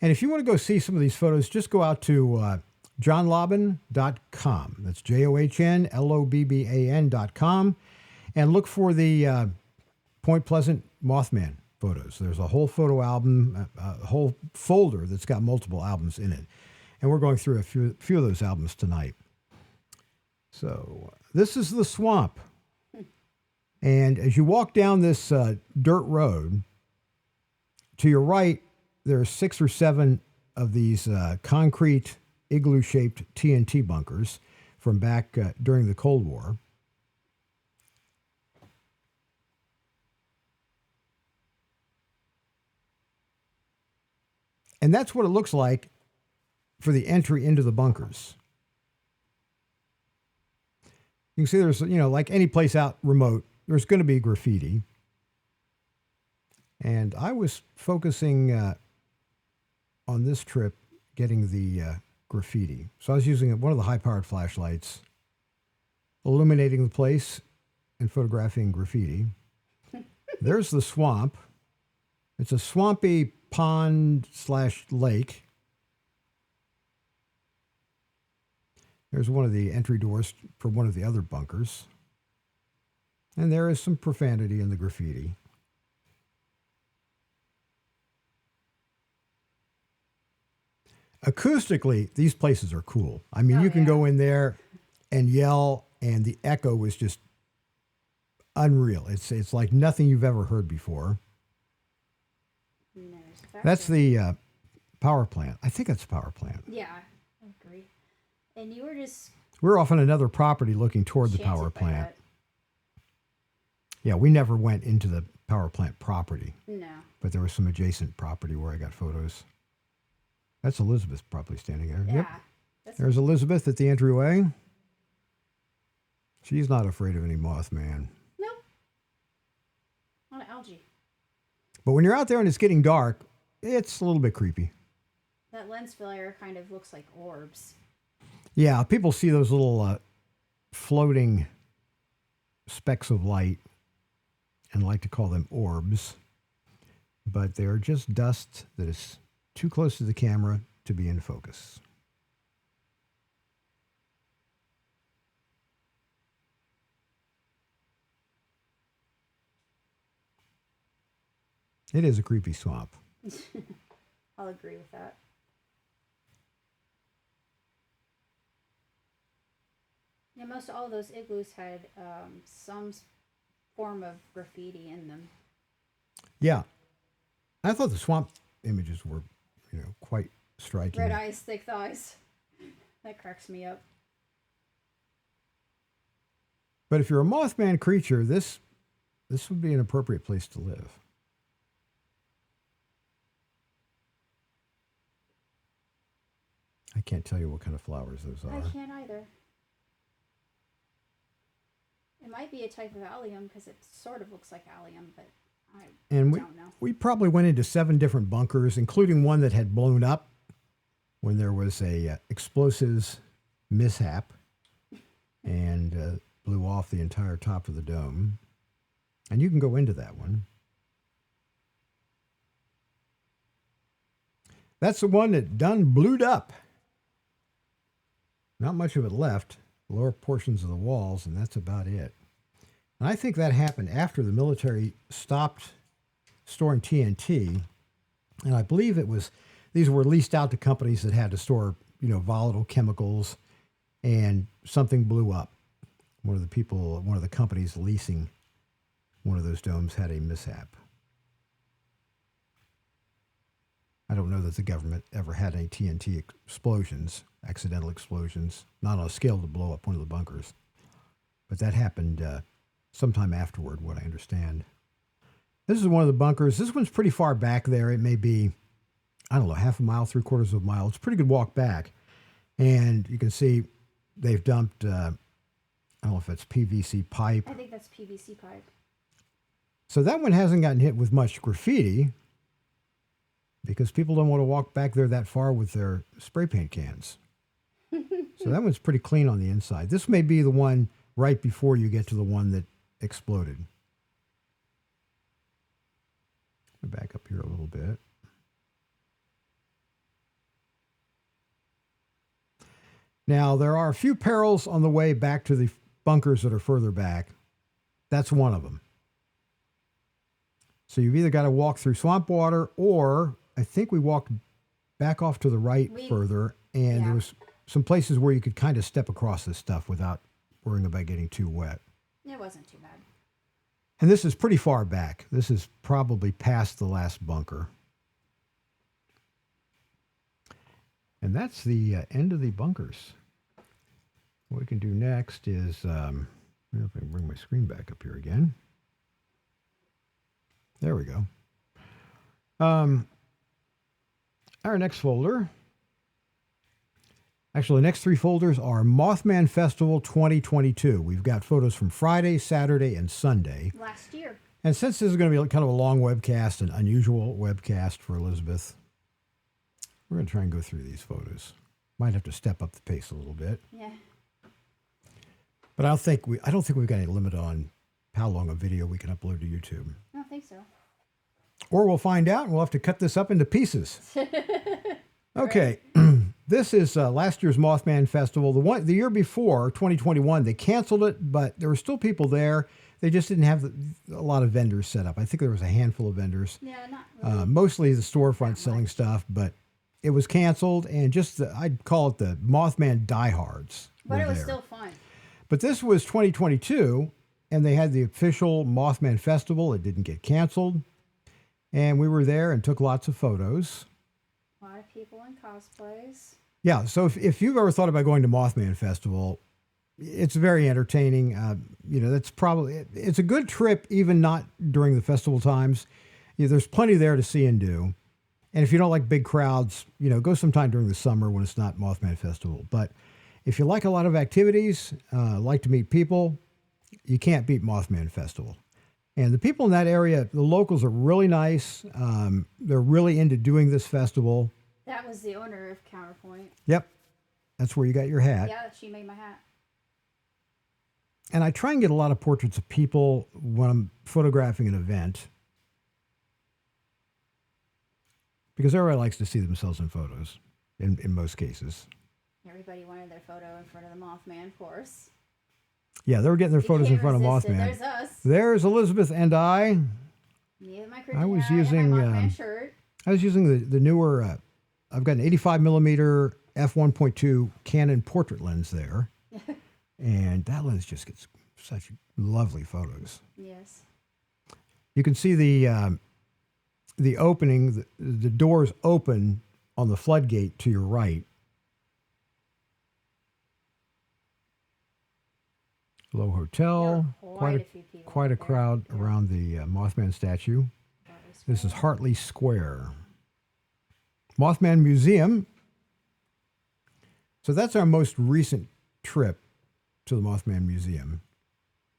And if you want to go see some of these photos, just go out to johnlobban.com. That's JOHNLOBBAN.com. And look for the Point Pleasant Mothman photos. There's a whole photo album, a whole folder that's got multiple albums in it. And we're going through a few of those albums tonight. So this is the swamp. And as you walk down this dirt road, to your right, there are 6 or 7 of these concrete igloo-shaped TNT bunkers from back during the Cold War. And that's what it looks like for the entry into the bunkers. You can see there's, like any place out remote, there's going to be graffiti. And I was focusing on this trip getting the graffiti. So I was using one of the high-powered flashlights, illuminating the place and photographing graffiti. There's the swamp. It's a swampy pond/lake. There's one of the entry doors for one of the other bunkers. And there is some profanity in the graffiti. Acoustically, these places are cool. I mean, you can go in there and yell, and the echo is just unreal. It's like nothing you've ever heard before. That's the power plant. I think that's a power plant. Yeah, I agree. And you were just... We're off on another property looking toward the power plant. Yeah, we never went into the power plant property. No. But there was some adjacent property where I got photos. That's Elizabeth probably standing there. Yeah. Yep. There's Elizabeth at the entryway. She's not afraid of any Mothman. Nope. Not algae. But when you're out there and it's getting dark, it's a little bit creepy. That lens flare kind of looks like orbs. Yeah, people see those little floating specks of light and like to call them orbs, but they're just dust that is too close to the camera to be in focus. It is a creepy swamp. I'll agree with that. Yeah, most all of those igloos had some form of graffiti in them. Yeah. I thought the swamp images were, quite striking. Red eyes, thick thighs. That cracks me up. But if you're a Mothman creature, this would be an appropriate place to live. I can't tell you what kind of flowers those are. I can't either. It might be a type of allium because it sort of looks like allium, but I don't know. We probably went into 7 different bunkers, including one that had blown up when there was a explosives mishap and blew off the entire top of the dome. And you can go into that one. That's the one that done blewed up. Not much of it left, lower portions of the walls, and that's about it. And I think that happened after the military stopped storing TNT. And I believe these were leased out to companies that had to store, volatile chemicals, and something blew up. One of the companies leasing one of those domes had a mishap. I don't know that the government ever had any TNT explosions, accidental explosions, not on a scale to blow up one of the bunkers. But that happened sometime afterward, what I understand. This is one of the bunkers. This one's pretty far back there. It may be, I don't know, half a mile, 3/4 of a mile. It's a pretty good walk back. And you can see they've dumped, I don't know if it's PVC pipe. I think that's PVC pipe. So that one hasn't gotten hit with much graffiti because people don't want to walk back there that far with their spray paint cans. So that one's pretty clean on the inside. This may be the one right before you get to the one that exploded. Back up here a little bit. Now, there are a few perils on the way back to the bunkers that are further back. That's one of them. So you've either got to walk through swamp water, or I think we walked back off to the right further, and there was some places where you could kind of step across this stuff without worrying about getting too wet. It wasn't too bad. And this is pretty far back. This is probably past the last bunker. And that's the end of the bunkers. What we can do next is, if I can bring my screen back up here again. There we go. Our next folder. Actually, the next 3 folders are Mothman Festival 2022. We've got photos from Friday, Saturday, and Sunday. Last year. And since this is going to be kind of a long webcast, an unusual webcast for Elizabeth, we're going to try and go through these photos. Might have to step up the pace a little bit. Yeah. But I don't think we've got any limit on how long a video we can upload to YouTube. I don't think so. Or we'll find out, and we'll have to cut this up into pieces. Okay. This is last year's Mothman Festival. The year before, 2021, they canceled it, but there were still people there. They just didn't have a lot of vendors set up. I think there was a handful of vendors. Yeah, not really. Mostly the storefront selling stuff, but it was canceled, and I'd call it the Mothman diehards. But it was still fun. But this was 2022, and they had the official Mothman Festival. It didn't get canceled. And we were there and took lots of photos. A lot of people in cosplays. Yeah, so if you've ever thought about going to Mothman Festival, it's very entertaining. It's a good trip, even not during the festival times. There's plenty there to see and do. And if you don't like big crowds, go sometime during the summer when it's not Mothman Festival. But if you like a lot of activities, like to meet people, you can't beat Mothman Festival. And the people in that area, the locals are really nice. They're really into doing this festival. That was the owner of Counterpoint. Yep. That's where you got your hat. Yeah, she made my hat. And I try and get a lot of portraits of people when I'm photographing an event because everybody likes to see themselves in photos in most cases. Everybody wanted their photo in front of the Mothman, of course. Yeah, they were getting their You photos in can't front of resist it. Mothman. There's us. There's Elizabeth and I. Me with my creepy I was hat using and my Mothman shirt. I was using the newer. I've got an 85 millimeter f1.2 Canon portrait lens there, and that lens just gets such lovely photos. Yes. You can see the opening. The doors open on the floodgate to your right. Low Hotel. Quite a few people. Quite a there. crowd Yeah. around the Mothman statue. This is Hartley Square. Mothman Museum. So that's our most recent trip to the Mothman Museum.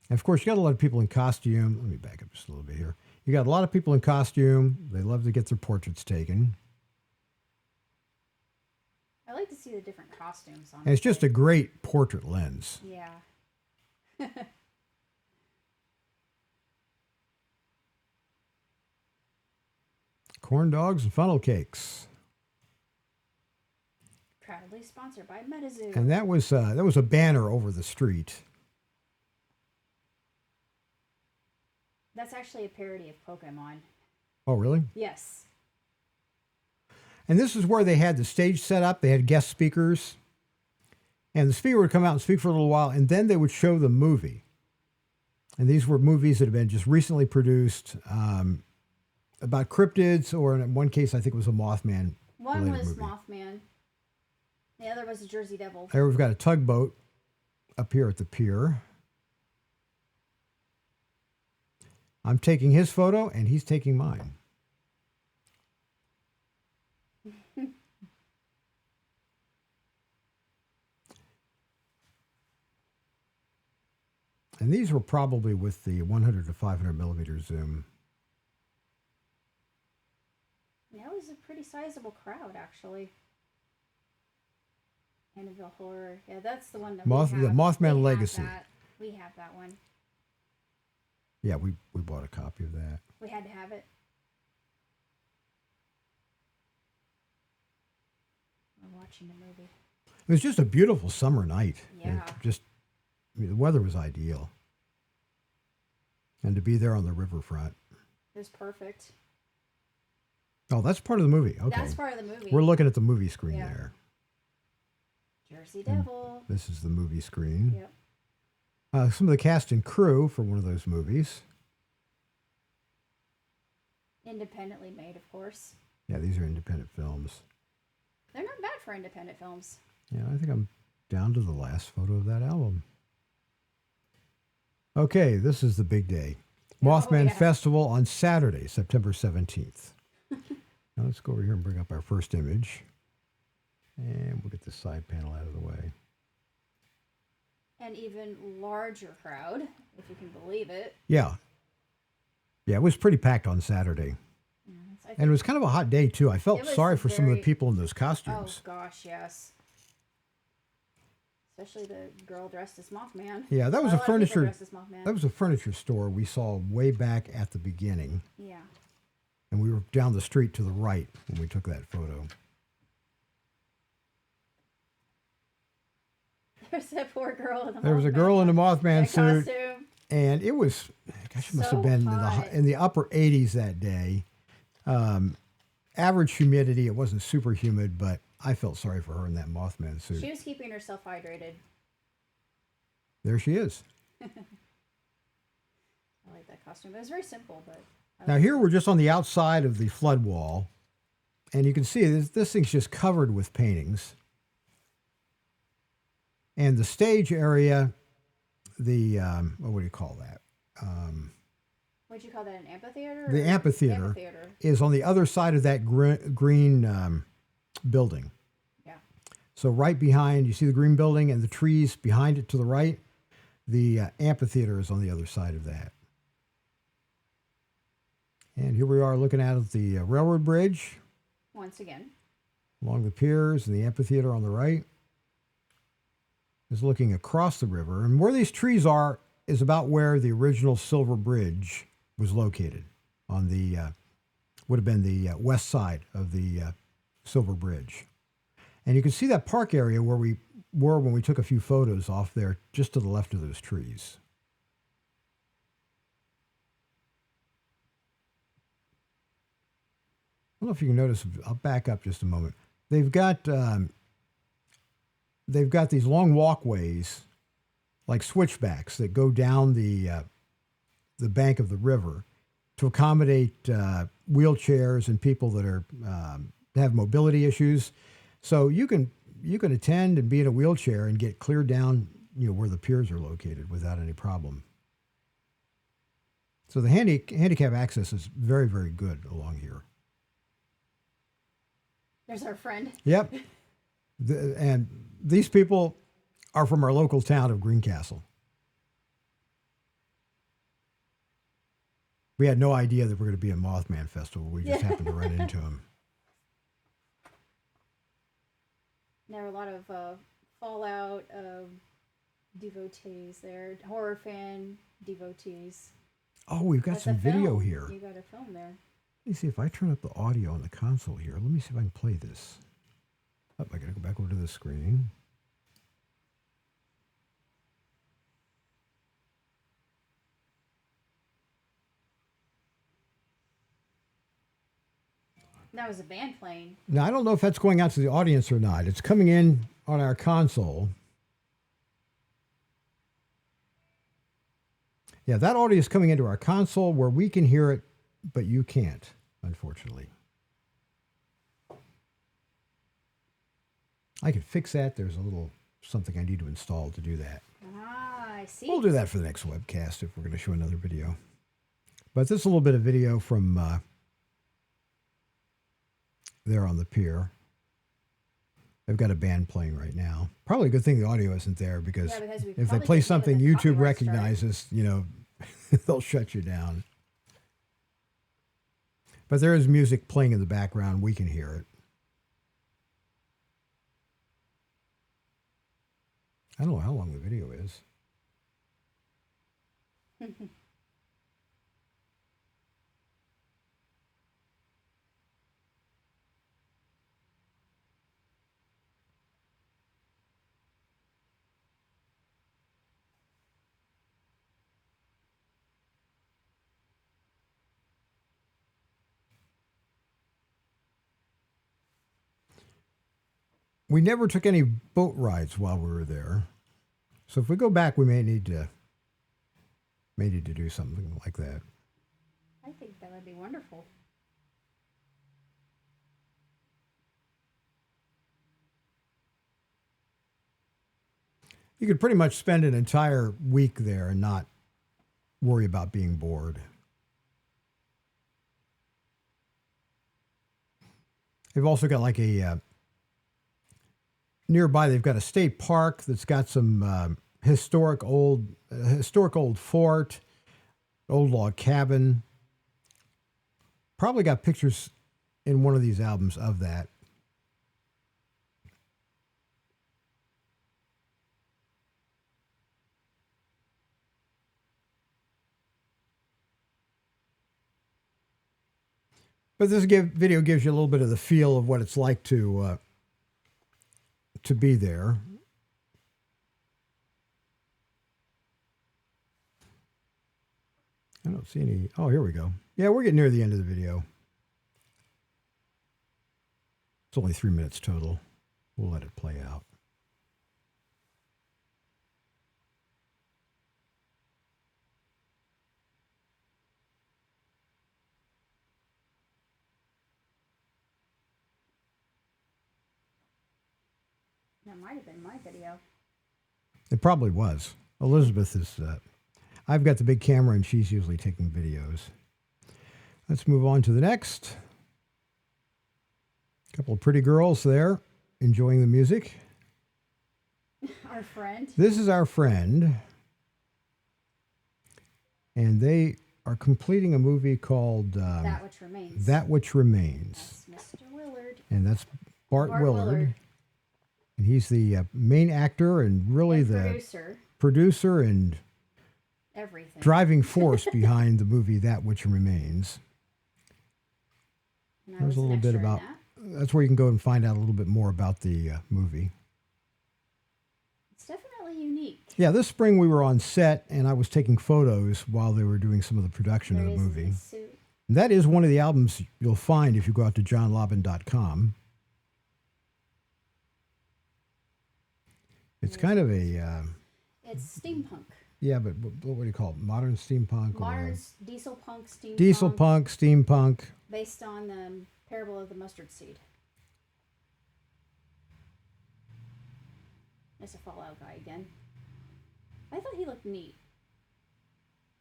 And of course, you got a lot of people in costume. Let me back up just a little bit here. You got a lot of people in costume. They love to get their portraits taken. I like to see the different costumes on. And it's just a great portrait lens. Yeah. Corn dogs and funnel cakes. Proudly sponsored by MetaZoo. And that was a banner over the street. That's actually a parody of Pokemon. Oh, really? Yes. And this is where they had the stage set up. They had guest speakers. And the speaker would come out and speak for a little while, and then they would show the movie. And these were movies that had been just recently produced about cryptids, or in one case, I think it was a Mothman. One was movie. Mothman. The other was a Jersey Devil. There we've got a tugboat up here at the pier. I'm taking his photo, and he's taking mine. And these were probably with the 100 to 500 millimeter zoom. That was a pretty sizable crowd, actually. Annabelle Horror. Yeah, that's the one that we have. The Mothman Legacy. We have that one. Yeah, we bought a copy of that. We had to have it. We're watching the movie. It was just a beautiful summer night. Yeah. The weather was ideal. And to be there on the riverfront. It was perfect. Oh, that's part of the movie. Okay. That's part of the movie. We're looking at the movie screen Yeah. there. Jersey Devil. This is the movie screen. Yep. Some of the cast and crew for one of those movies. Independently made, of course. Yeah, these are independent films. They're not bad for independent films. Yeah, I think I'm down to the last photo of that album. Okay, this is the big day. Mothman Festival on Saturday, September 17th. Now let's go over here and bring up our first image. And we'll get the side panel out of the way. An even larger crowd, if you can believe it. Yeah. Yeah, it was pretty packed on Saturday. And it was kind of a hot day, too. I felt sorry for some of the people in those costumes. Oh, gosh, yes. Especially the girl dressed as Mothman. Yeah, that was a furniture. Mothman. That was a furniture store we saw way back at the beginning. Yeah. And we were down the street to the right when we took that photo. There's that poor girl in the There was a girl in a Mothman suit. Costume. And it was, gosh, it must have So been hot. in the upper 80s that day. Average humidity. It wasn't super humid, but I felt sorry for her in that Mothman suit. She was keeping herself hydrated. There she is. I like that costume. It was very simple, but... Now here we're just on the outside of the flood wall. And you can see this thing's just covered with paintings. And the stage area, what do you call that? What'd you call that, an amphitheater? The amphitheater is on the other side of that green building. Yeah. So right behind, you see the green building and the trees behind it to the right. The amphitheater is on the other side of that. And here we are looking at the railroad bridge. Once again. Along the piers and the amphitheater on the right. is looking across the river. And where these trees are is about where the original Silver Bridge was located on the, would have been the west side of the Silver Bridge. And you can see that park area where we were when we took a few photos off there, just to the left of those trees. I don't know if you can notice. I'll back up just a moment. They've got these long walkways, like switchbacks, that go down the bank of the river to accommodate wheelchairs and people that are have mobility issues. So you can attend and be in a wheelchair and get clear down, where the piers are located without any problem. So the handicap access is very, very good along here. There's our friend. Yep. And these people are from our local town of Greencastle. We had no idea that we're going to be at Mothman Festival. We just happened to run into them. There are a lot of Fallout devotees there, horror fan devotees. Oh, we've got some video here. You got a film there. Let me see if I turn up the audio on the console here. Let me see if I can play this. Oh, I got to go back over to the screen. That was a band playing. Now, I don't know if that's going out to the audience or not. It's coming in on our console. Yeah, that audio is coming into our console where we can hear it, but you can't, unfortunately. I could fix that. There's a little something I need to install to do that. Ah, I see. We'll do that for the next webcast if we're going to show another video. But this is a little bit of video from there on the pier. They've got a band playing right now. Probably a good thing the audio isn't there because if they play something YouTube recognizes, they'll shut you down. But there is music playing in the background. We can hear it. I don't know how long the video is. We never took any boat rides while we were there. So if we go back, we may need to do something like that. I think that would be wonderful. You could pretty much spend an entire week there and not worry about being bored. They've also got like a nearby. They've got a state park that's got some historic old fort, old log cabin. Probably got pictures in one of these albums of that. But this video gives you a little bit of the feel of what it's like to be there. I don't see any. Oh, here we go. Yeah, we're getting near the end of the video. It's only 3 minutes total. We'll let it play out. That might have been my video. It probably was. Elizabeth is, I've got the big camera and she's usually taking videos. Let's move on to the next. A couple of pretty girls there enjoying the music. Our friend. This is our friend. And they are completing a movie called That Which Remains. That Which Remains. That's Mr. Willard. And that's Bart Willard. And he's the main actor and really And the producer, producer and everything. driving force behind the movie That Which Remains. And I There's was a an little bit extra in about. that. That's where you can go and find out a little bit more about the movie. It's definitely unique. Yeah, this spring we were on set and I was taking photos while they were doing some of the production There of he the is in movie. his suit. And that is one of the albums you'll find if you go out to johnlobin.com. It's kind of a, It's steampunk. yeah, but what do you call it? Modern steampunk? Modern Or diesel punk steampunk. diesel punk, steampunk. Based on the parable of the mustard seed. It's a Fallout guy again. I thought he looked neat.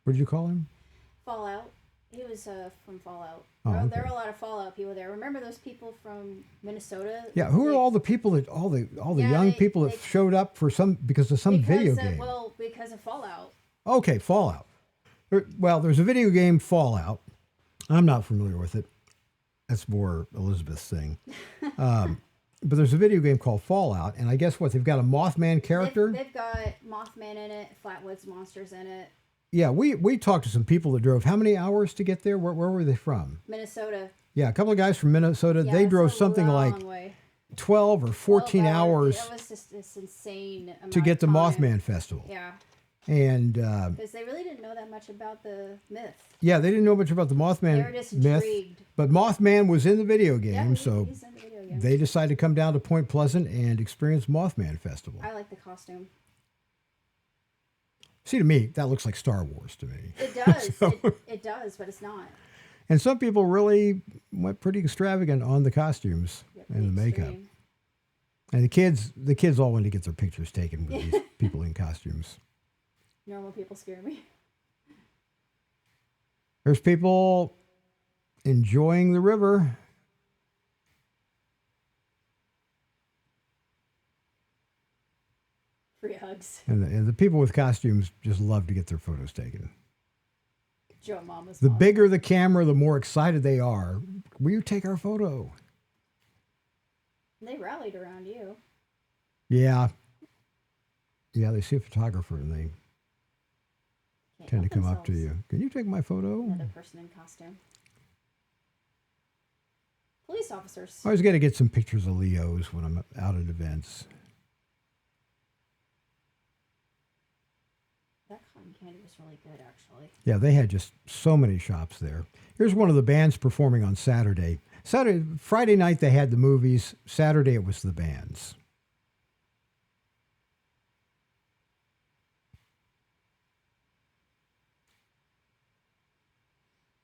What did you call him? Fallout. He was from Fallout. Oh, okay. There were a lot of Fallout people there. Remember those people from Minnesota? Yeah, who are all the people that all the young people that showed up for because of some video game? Well, because of Fallout. Okay, Fallout. Well, there's a video game Fallout. I'm not familiar with it. That's more Elizabeth's thing. But there's a video game called Fallout, and I guess what they've got a Mothman character. They've got Mothman in it, Flatwoods monsters in it. Yeah, we talked to some people that drove how many hours to get there? Where were they from? Minnesota. Yeah, a couple of guys from Minnesota. Yeah, they it's drove a something long like way. 12 or 14 hours That was just this insane amount to get to of time. Mothman Festival. Yeah. And because they really didn't know that much about the myth. yeah, they didn't know much about the Mothman They were just myth. intrigued. But Mothman was in the video game, Yeah, so he's in the video game. they decided to come down to Point Pleasant and experience Mothman Festival. I like the costume. See, to me, that looks like Star Wars to me. It does. So- it does, but it's not. And some people really went pretty extravagant on the costumes Yeah, and the pretty makeup. extreme. And the kids all wanted to get their pictures taken with these people in costumes. Normal people scare me. There's people enjoying the river. Free hugs. And the people with costumes just love to get their photos taken. Joe Mama's The mom. bigger the camera, the more excited they are. Will you take our photo? They rallied around you. Yeah. Yeah, they see a photographer and they Can't tend to help come up to themselves. you. Can you take my photo? Another person in costume. Police officers. I always got to get some pictures of Leos when I'm out at events. That cotton candy was really good, actually. Yeah, they had just so many shops there. Here's one of the bands performing on Saturday. Friday night they had the movies. Saturday it was the bands.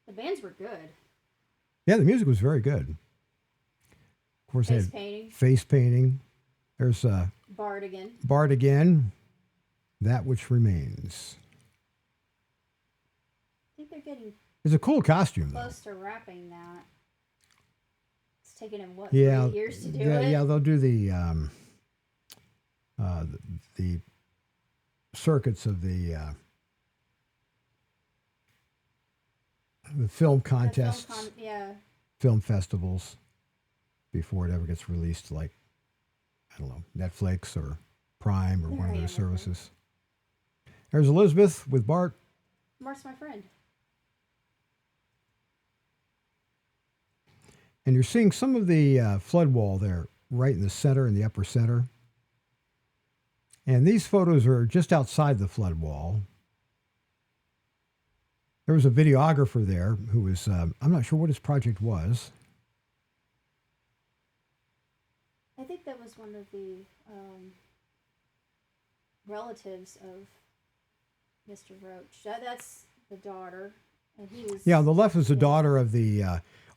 The bands were good. Yeah, the music was very good. Of course, they Face had painting. face painting. There's Bard again. Bard again. That Which Remains. I think they're getting It's a cool costume, though. close to wrapping that. It's taken him, what, Yeah, 3 years to do it? yeah, they'll do the circuits of the film The contests, yeah. film festivals, before it ever gets released to, like, I don't know, Netflix or Prime or There one I of am those with them. services. There's Elizabeth with Bart. Mark's my friend. And you're seeing some of the flood wall there, right in the center, in the upper center. And these photos are just outside the flood wall. There was a videographer there who was, I'm not sure what his project was. I think that was one of the relatives of Mr. Roach. That's the daughter. And he was. Yeah, on the left is the daughter of the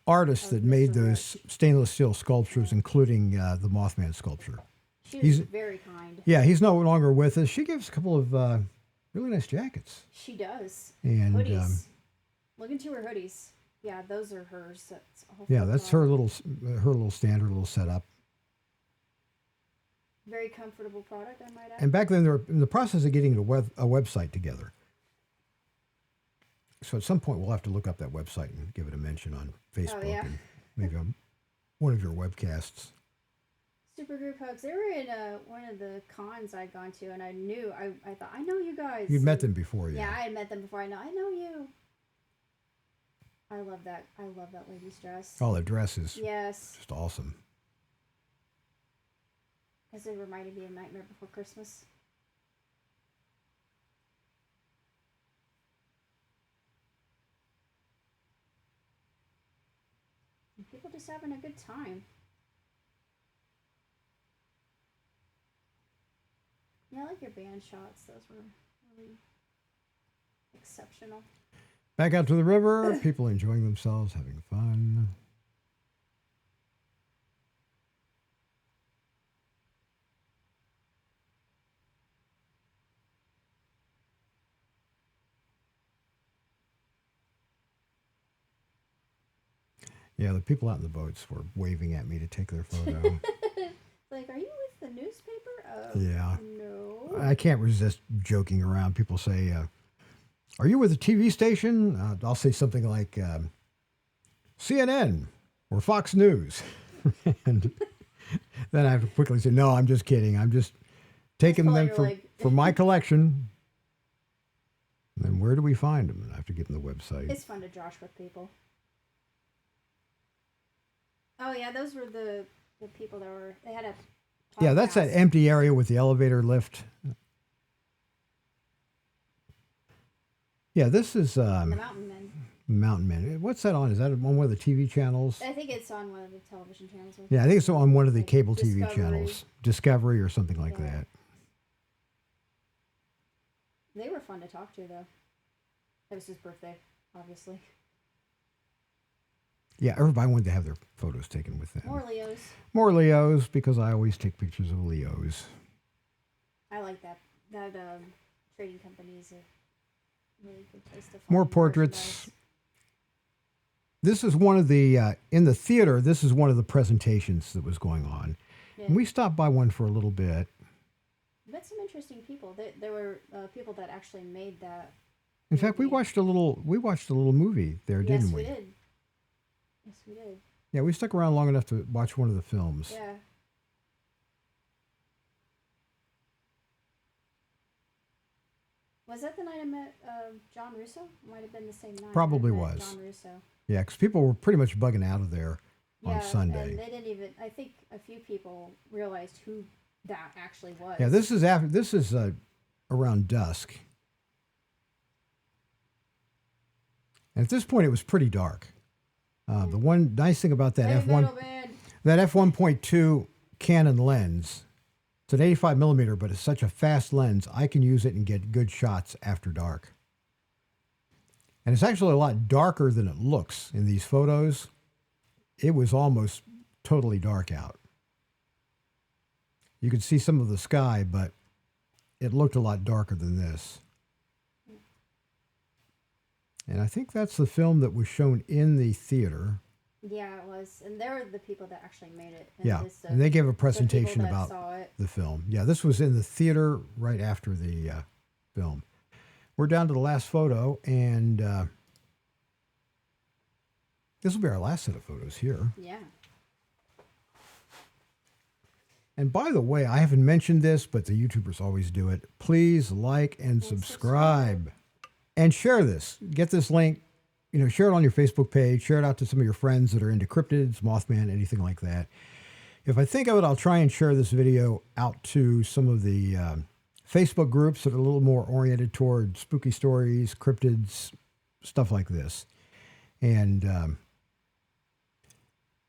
artist Of that Mr. made those Roach. stainless steel sculptures, including the Mothman sculpture. She was he's- very kind. Yeah, he's no longer with us. She gives a couple of really nice jackets. She does. And Hoodies. Look into her hoodies. Yeah, those are hers. That's a whole yeah, full that's product. her little standard little setup. Very comfortable product, I might add. And back then, they were in the process of getting a website together. So at some point, we'll have to look up that website and give it a mention on Facebook yeah. and maybe on one of your webcasts. Super group hugs. They were in one of the cons I'd gone to, and I thought, I know you guys. You'd met them before, Yeah, yeah. I had met them before. I know you. I love that. I love that lady's dress. Oh, the dress is Yes. just awesome. Because it reminded me of Nightmare Before Christmas. And people just having a good time. Yeah, I like your band shots. Those were really exceptional. Back out to the river, people enjoying themselves, having fun. Yeah, the people out in the boats were waving at me to take their photo. Like, are you with the newspaper? Yeah. No. I can't resist joking around. People say, are you with a TV station? I'll say something like CNN or Fox News. And then I have to quickly say, no, I'm just kidding. I'm just taking them for my collection. And then where do we find them? I have to get them the website. It's fun to josh with people. Oh, yeah, those were the people that were, they had a podcast. Yeah, that's that empty area with the elevator lift. Yeah, this is The Mountain Men. Mountain Men. What's that on? Is that on one of the TV channels? I think it's on one of the television channels. Yeah, I think it's on one of the Like cable TV Discovery. channels. Discovery or something like Yeah. that. They were fun to talk to, though. It was his birthday, obviously. Yeah, everybody wanted to have their photos taken with them. More Leos. More Leos, because I always take pictures of Leos. I like that. That trading company is a really good place to find More portraits. merchandise. This is one of the, in the theater, this is one of the presentations that was going on. Yeah. And we stopped by one for a little bit. Met some interesting people. There were people that actually made that. In fact, we watched a little movie there, Yes, didn't we? we did. Yes, we did. Yeah, we stuck around long enough to watch one of the films. Yeah. Was that the night I met John Russo? Might have been the same night. Probably I met was. John Russo. Yeah, because people were pretty much bugging out of there Yeah, on Sunday. and they didn't even. I think a few people realized who that actually was. Yeah, this is after. This is around dusk, and at this point, it was pretty dark. The one nice thing about that Heavy metal band. that f1.2 Canon lens, it's an 85 millimeter, but it's such a fast lens. I can use it and get good shots after dark. And it's actually a lot darker than it looks in these photos. It was almost totally dark out. You could see some of the sky, but it looked a lot darker than this. And I think that's the film that was shown in the theater. Yeah, it was, and they were the people that actually made it. And Yeah, this, and they gave a the presentation people that about saw it. the film. Yeah, this was in the theater right after the film. We're down to the last photo, and this will be our last set of photos here. Yeah. And by the way, I haven't mentioned this, but the YouTubers always do it. Please like and subscribe. And share this. Get this link. Share it on your Facebook page. Share it out to some of your friends that are into cryptids, Mothman, anything like that. If I think of it, I'll try and share this video out to some of the Facebook groups that are a little more oriented toward spooky stories, cryptids, stuff like this. And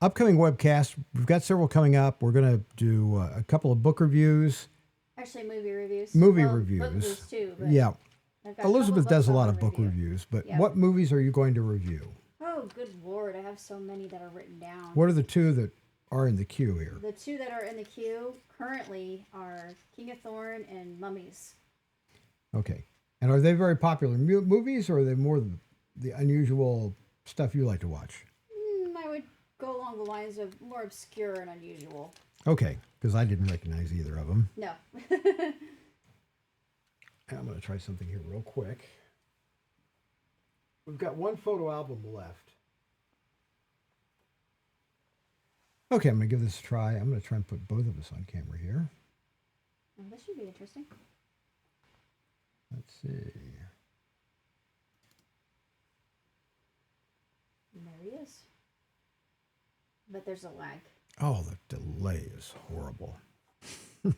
upcoming webcasts, we've got several coming up. We're going to do a couple of book reviews. Actually, movie reviews. Book reviews reviews too. But Yeah. I've got a Elizabeth couple does a books I lot wanna of book review. reviews, but Yeah. what movies are you going to review? Oh, good lord! I have so many that are written down. What are the two that are in the queue here? The two that are in the queue currently are King of Thorn and Mummies. Okay. And are they very popular movies, or are they more the unusual stuff you like to watch? I would go along the lines of more obscure and unusual. Okay, because I didn't recognize either of them. No. And I'm going to try something here real quick. We've got one photo album left. Okay, I'm going to give this a try. I'm going to try and put both of us on camera here. Oh, this should be interesting. Let's see. And there he is. But there's a lag. Oh, the delay is horrible. I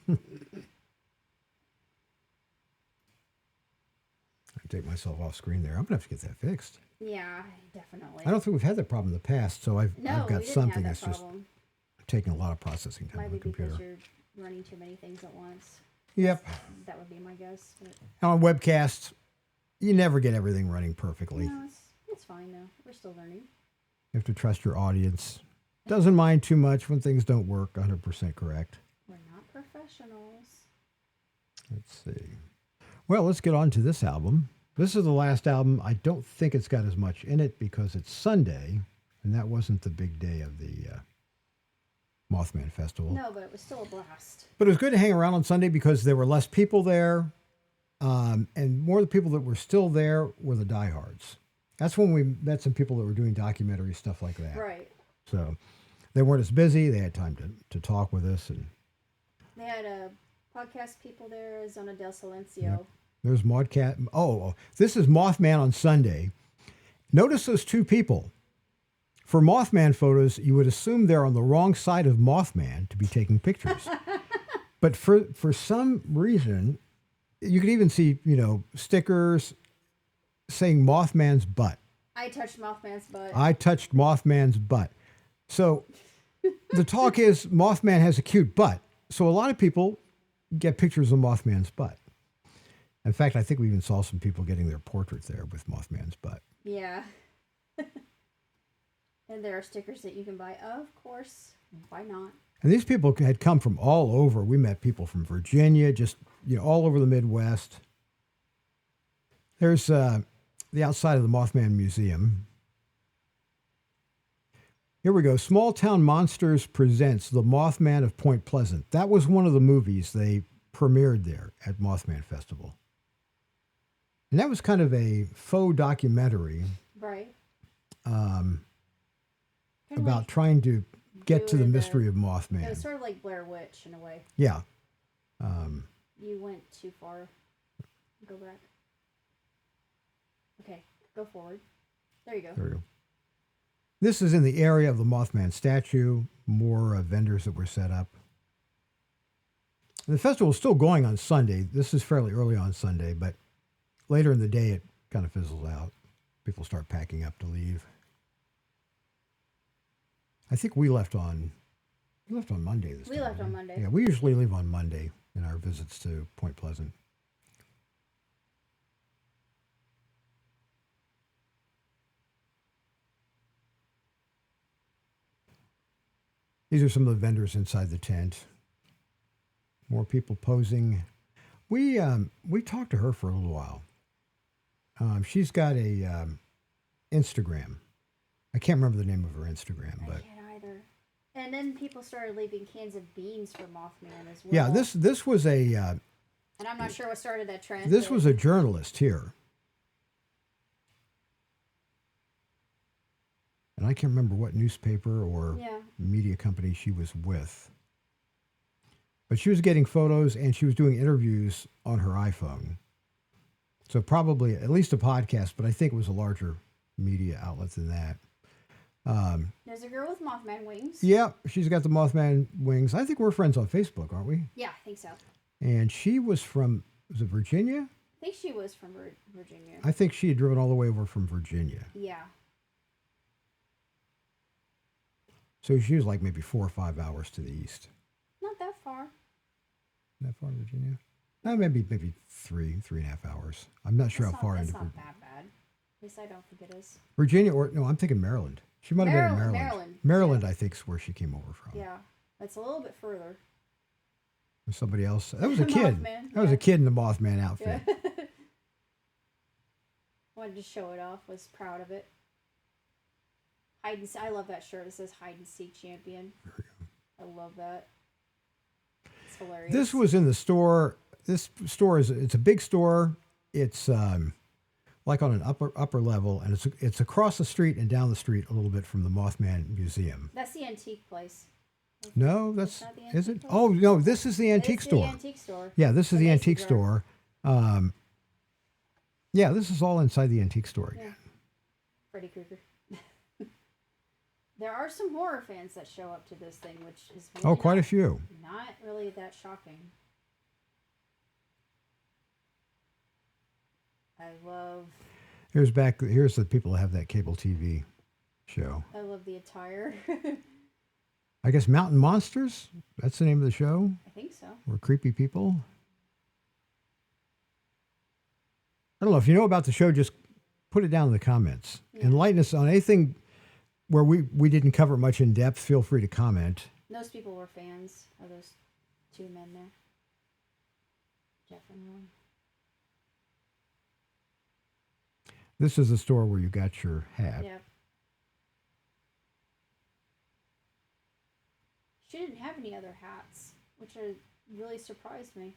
take myself off screen there. I'm going to have to get that fixed. Yeah, definitely. I don't think we've had that problem in the past, so I've No, got we didn't something have that's that just problem. taking a lot of processing time Might on be the computer. because you're running too many things at once. Yep. That would be my guess. But And on webcasts, you never get everything running perfectly. no, it's fine though. We're still learning. You have to trust your audience. Doesn't mind too much when things don't work 100% correct. We're not professionals. Let's see. Well, let's get on to this album. This is the last album. I don't think it's got as much in it because it's Sunday, and that wasn't the big day of the Mothman Festival. No, but it was still a blast. But it was good to hang around on Sunday because there were less people there, and more of the people that were still there were the diehards. That's when we met some people that were doing documentary stuff like that. Right. So they weren't as busy. They had time to talk with us. And They had podcast people there, Zona del Silencio. Yep. There's Modcat. Oh, this is Mothman on Sunday. Notice those two people. For Mothman photos, you would assume they're on the wrong side of Mothman to be taking pictures. But for some reason, you could even see, stickers saying Mothman's butt. I touched Mothman's butt. I touched Mothman's butt. So the talk is Mothman has a cute butt. So a lot of people get pictures of Mothman's butt. In fact, I think we even saw some people getting their portraits there with Mothman's butt. Yeah. And there are stickers that you can buy. Of course. Why not? And these people had come from all over. We met people from Virginia, just all over the Midwest. There's the outside of the Mothman Museum. Here we go. Small Town Monsters presents The Mothman of Point Pleasant. That was one of the movies they premiered there at Mothman Festival. And that was kind of a faux documentary. Right. About trying to get to the mystery of Mothman. It was sort of like Blair Witch in a way. Yeah. You went too far. Go back. Okay, go forward. There you go. There we go. This is in the area of the Mothman statue. More vendors that were set up. And the festival is still going on Sunday. This is fairly early on Sunday, but later in the day it kind of fizzles out. People start packing up to leave. I think we left on Monday this time. We left on Monday. Yeah, we usually leave on Monday in our visits to Point Pleasant. These are some of the vendors inside the tent. More people posing. We talked to her for a little while. She's got a Instagram. I can't remember the name of her Instagram, but I can't either. And then people started leaving cans of beans for Mothman as well. yeah, this was a. And I'm not sure what started that trend. This was a journalist here. And I can't remember what newspaper or media company she was with. But she was getting photos and she was doing interviews on her iPhone. So probably at least a podcast, but I think it was a larger media outlet than that. There's a girl with Mothman wings. Yeah, she's got the Mothman wings. I think we're friends on Facebook, aren't we? Yeah, I think so. And she was it Virginia? I think she was from Virginia. I think she had driven all the way over from Virginia. Yeah. So she was like maybe 4 or 5 hours to the east. Not that far. That far in Virginia? Maybe 3.5 hours. I'm not sure how far into That's not that bad. At least I don't think it is. Virginia, or no, I'm thinking Maryland. She might have been in Maryland. Maryland. Maryland, I think, is where she came over from. Yeah, that's a little bit further. Somebody else. That was a kid. Mothman, that was a kid in the Mothman outfit. Yeah. Wanted to show it off. Was proud of it. I love that shirt. It says hide and seek champion. I love that. It's hilarious. This was in the store. This store it's a big store. It's like on an upper level, and it's across the street and down the street a little bit from the Mothman Museum. That's the antique place. No, that's not the is it? antique place? Oh no, this is the antique It's store. the antique store. Yeah, this is the Mason antique jar. store. Yeah, this is all inside the antique store again. Yeah. Freddy Krueger. There are some horror fans that show up to this thing, which is really Oh, quite a not, few. not really that shocking. I love Here's the people that have that cable TV show. the attire. I guess Mountain Monsters. That's the name of the show. I think so. Or creepy people. I don't know if you know about the show. Just put it down in the comments. Yeah. Enlighten us on anything where we didn't cover much in depth. Feel free to comment. Most people were fans of those two men there. Jeff and Ron. This is the store where you got your hat. Yep. She didn't have any other hats, which really surprised me.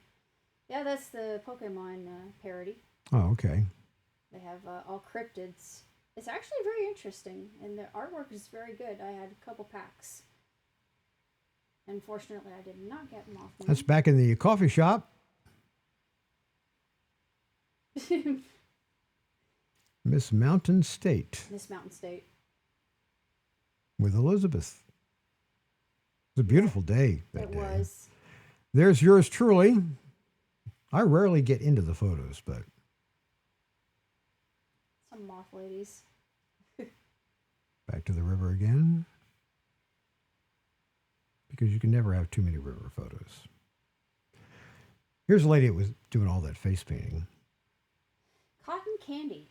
Yeah, that's the Pokemon parody. Oh, okay. They have all cryptids. It's actually very interesting, and the artwork is very good. I had a couple packs. Unfortunately, I did not get Mothman. That's back in the coffee shop. Miss Mountain State Miss Mountain State. with Elizabeth. It was a beautiful day that It day. was. There's yours truly. I rarely get into the photos, but Some moth ladies. back to the river again. Because you can never have too many river photos. Here's a lady that was doing all that face painting. Cotton candy.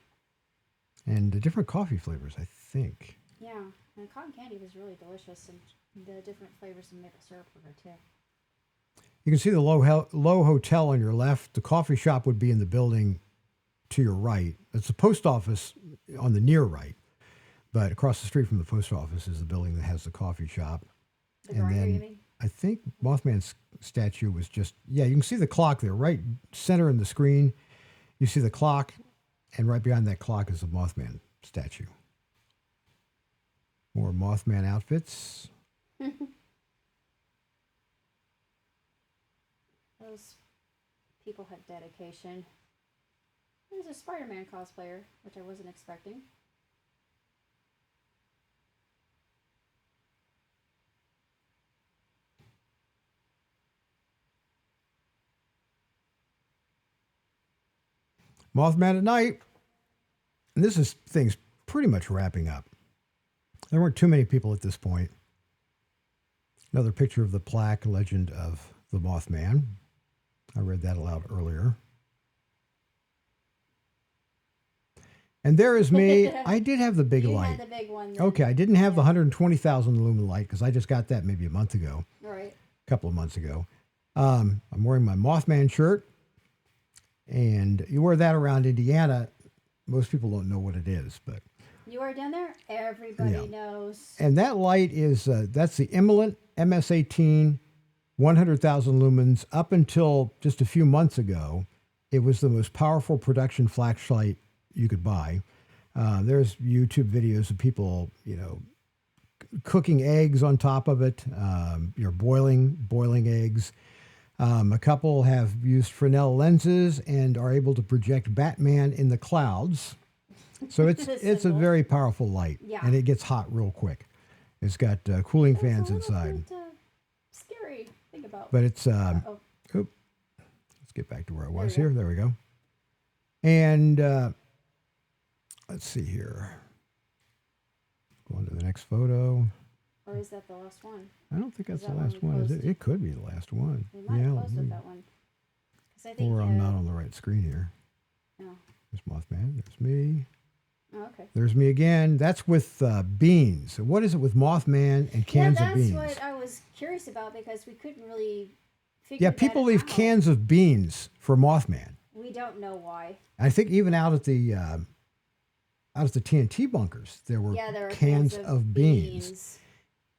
And the different coffee flavors, I think. Yeah, and cotton candy was really delicious, and the different flavors of maple syrup were good too. You can see the low hotel on your left. The coffee shop would be in the building to your right. It's the post office on the near right. But across the street from the post office is the building that has the coffee shop. The And grinder, then- you mean? I think Mothman's statue was just, yeah, you can see the clock there, right center in the screen. You see the clock, and right behind that clock is the Mothman statue. More Mothman outfits. Those people had dedication. There's a Spider-Man cosplayer, which I wasn't expecting. Mothman at night. And thing's pretty much wrapping up. There weren't too many people at this point. Another picture of the plaque, legend of the Mothman. I read that aloud earlier. And there is me. I did have the big You light. had the big one. Then. Okay, I didn't have the 120,000 lumen light because I just got that maybe a month ago, Right. a couple of months ago. I'm wearing my Mothman shirt, and you wear that around Indiana. Most people don't know what it is, but You are down there. Everybody Yeah. knows. and that light is that's the Immolent MS-18, 100,000 lumens. Up until just a few months ago, it was the most powerful production flashlight you could buy. There's YouTube videos of people, cooking eggs on top of it. You're boiling eggs. A couple have used Fresnel lenses and are able to project Batman in the clouds. So it's a Symbol. very powerful light, Yeah. and it gets hot real quick. It's got cooling It's fans a little inside, bit, scary. to Think about. but it's. Oh, Let's get back to where I was we go. here. There we go. And let's see here. Go on to the next photo. or is that the last one? I don't think that's Is the that one last we one. Is it? posted? It could be the last one. We might have posted that one. 'Cause I think. Or I'm not on the right screen here. No. There's Mothman. There's me. Oh, okay. There's me again. That's with beans. So what is it with Mothman and cans yeah, of beans? that's what I was curious about because we couldn't really figure Yeah, that people leave out. cans of beans for Mothman. We don't know why. I think even out at the TNT bunkers, there were Yeah, there were cans of beans.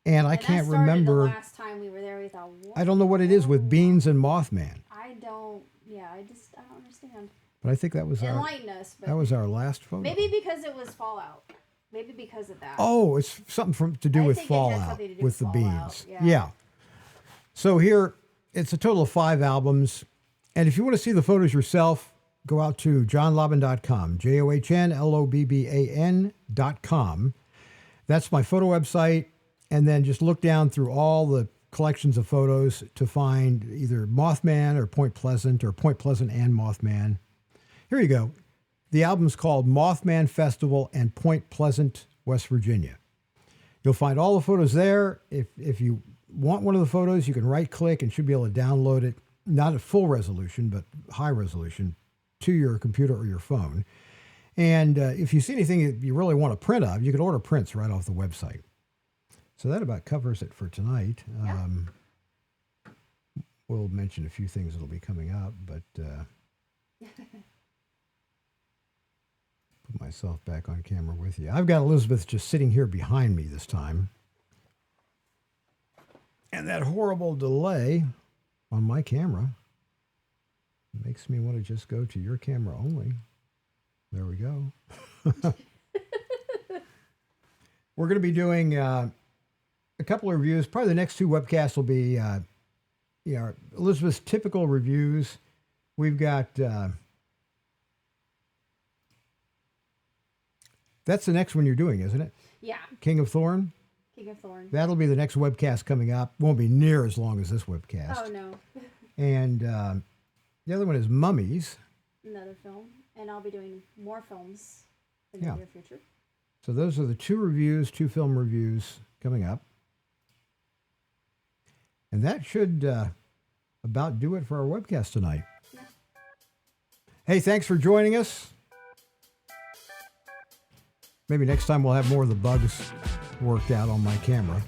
And I And can't that started remember. The last time we were there, we thought, I don't know what it is with beans and Mothman, I don't. Yeah, I don't understand. but I think that was Enlighten us, but our last photo. maybe because it was Fallout. Maybe because of that. Oh, it's something to do I with think it had Fallout something to do with the with Fallout, beans. yeah. Yeah. So here, it's a total of 5 albums. And if you want to see the photos yourself, go out to johnlobban.com, JohnLobban.com. That's my photo website. And then just look down through all the collections of photos to find either Mothman or Point Pleasant and Mothman. Here you go. The album's called Mothman Festival and Point Pleasant, West Virginia. You'll find all the photos there. If you want one of the photos, you can right-click and should be able to download it, not at full resolution, but high resolution, to your computer or your phone. And if you see anything that you really want a print of, you can order prints right off the website. So that about covers it for tonight. Yeah. We'll mention a few things that'll be coming up, but put myself back on camera with you. I've got Elizabeth just sitting here behind me this time. And that horrible delay on my camera makes me want to just go to your camera only. There we go. We're going to be doing a couple of reviews. Probably the next 2 webcasts will be Elizabeth's typical reviews. We've got that's the next one you're doing, isn't it? Yeah. King of Thorn. King of Thorn. That'll be the next webcast coming up. Won't be near as long as this webcast. Oh, no. And the other one is Mummies. Another film. And I'll be doing more films in the near future. So those are the 2 film reviews coming up. And that should about do it for our webcast tonight. Yeah. Hey, thanks for joining us. Maybe next time we'll have more of the bugs worked out on my camera.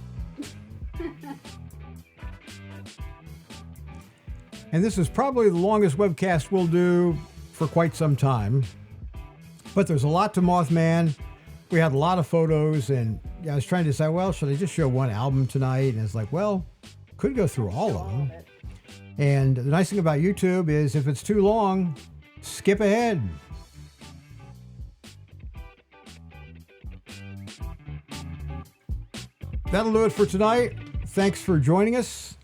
And this is probably the longest webcast we'll do for quite some time. But there's a lot to Mothman. We had a lot of photos, and I was trying to decide, well, should I just show one album tonight? And it's like, well, could go through all of them. And the nice thing about YouTube is if it's too long, skip ahead. That'll do it for tonight. Thanks for joining us.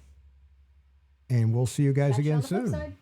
And we'll see you guys Catch you again on the flip soon. side.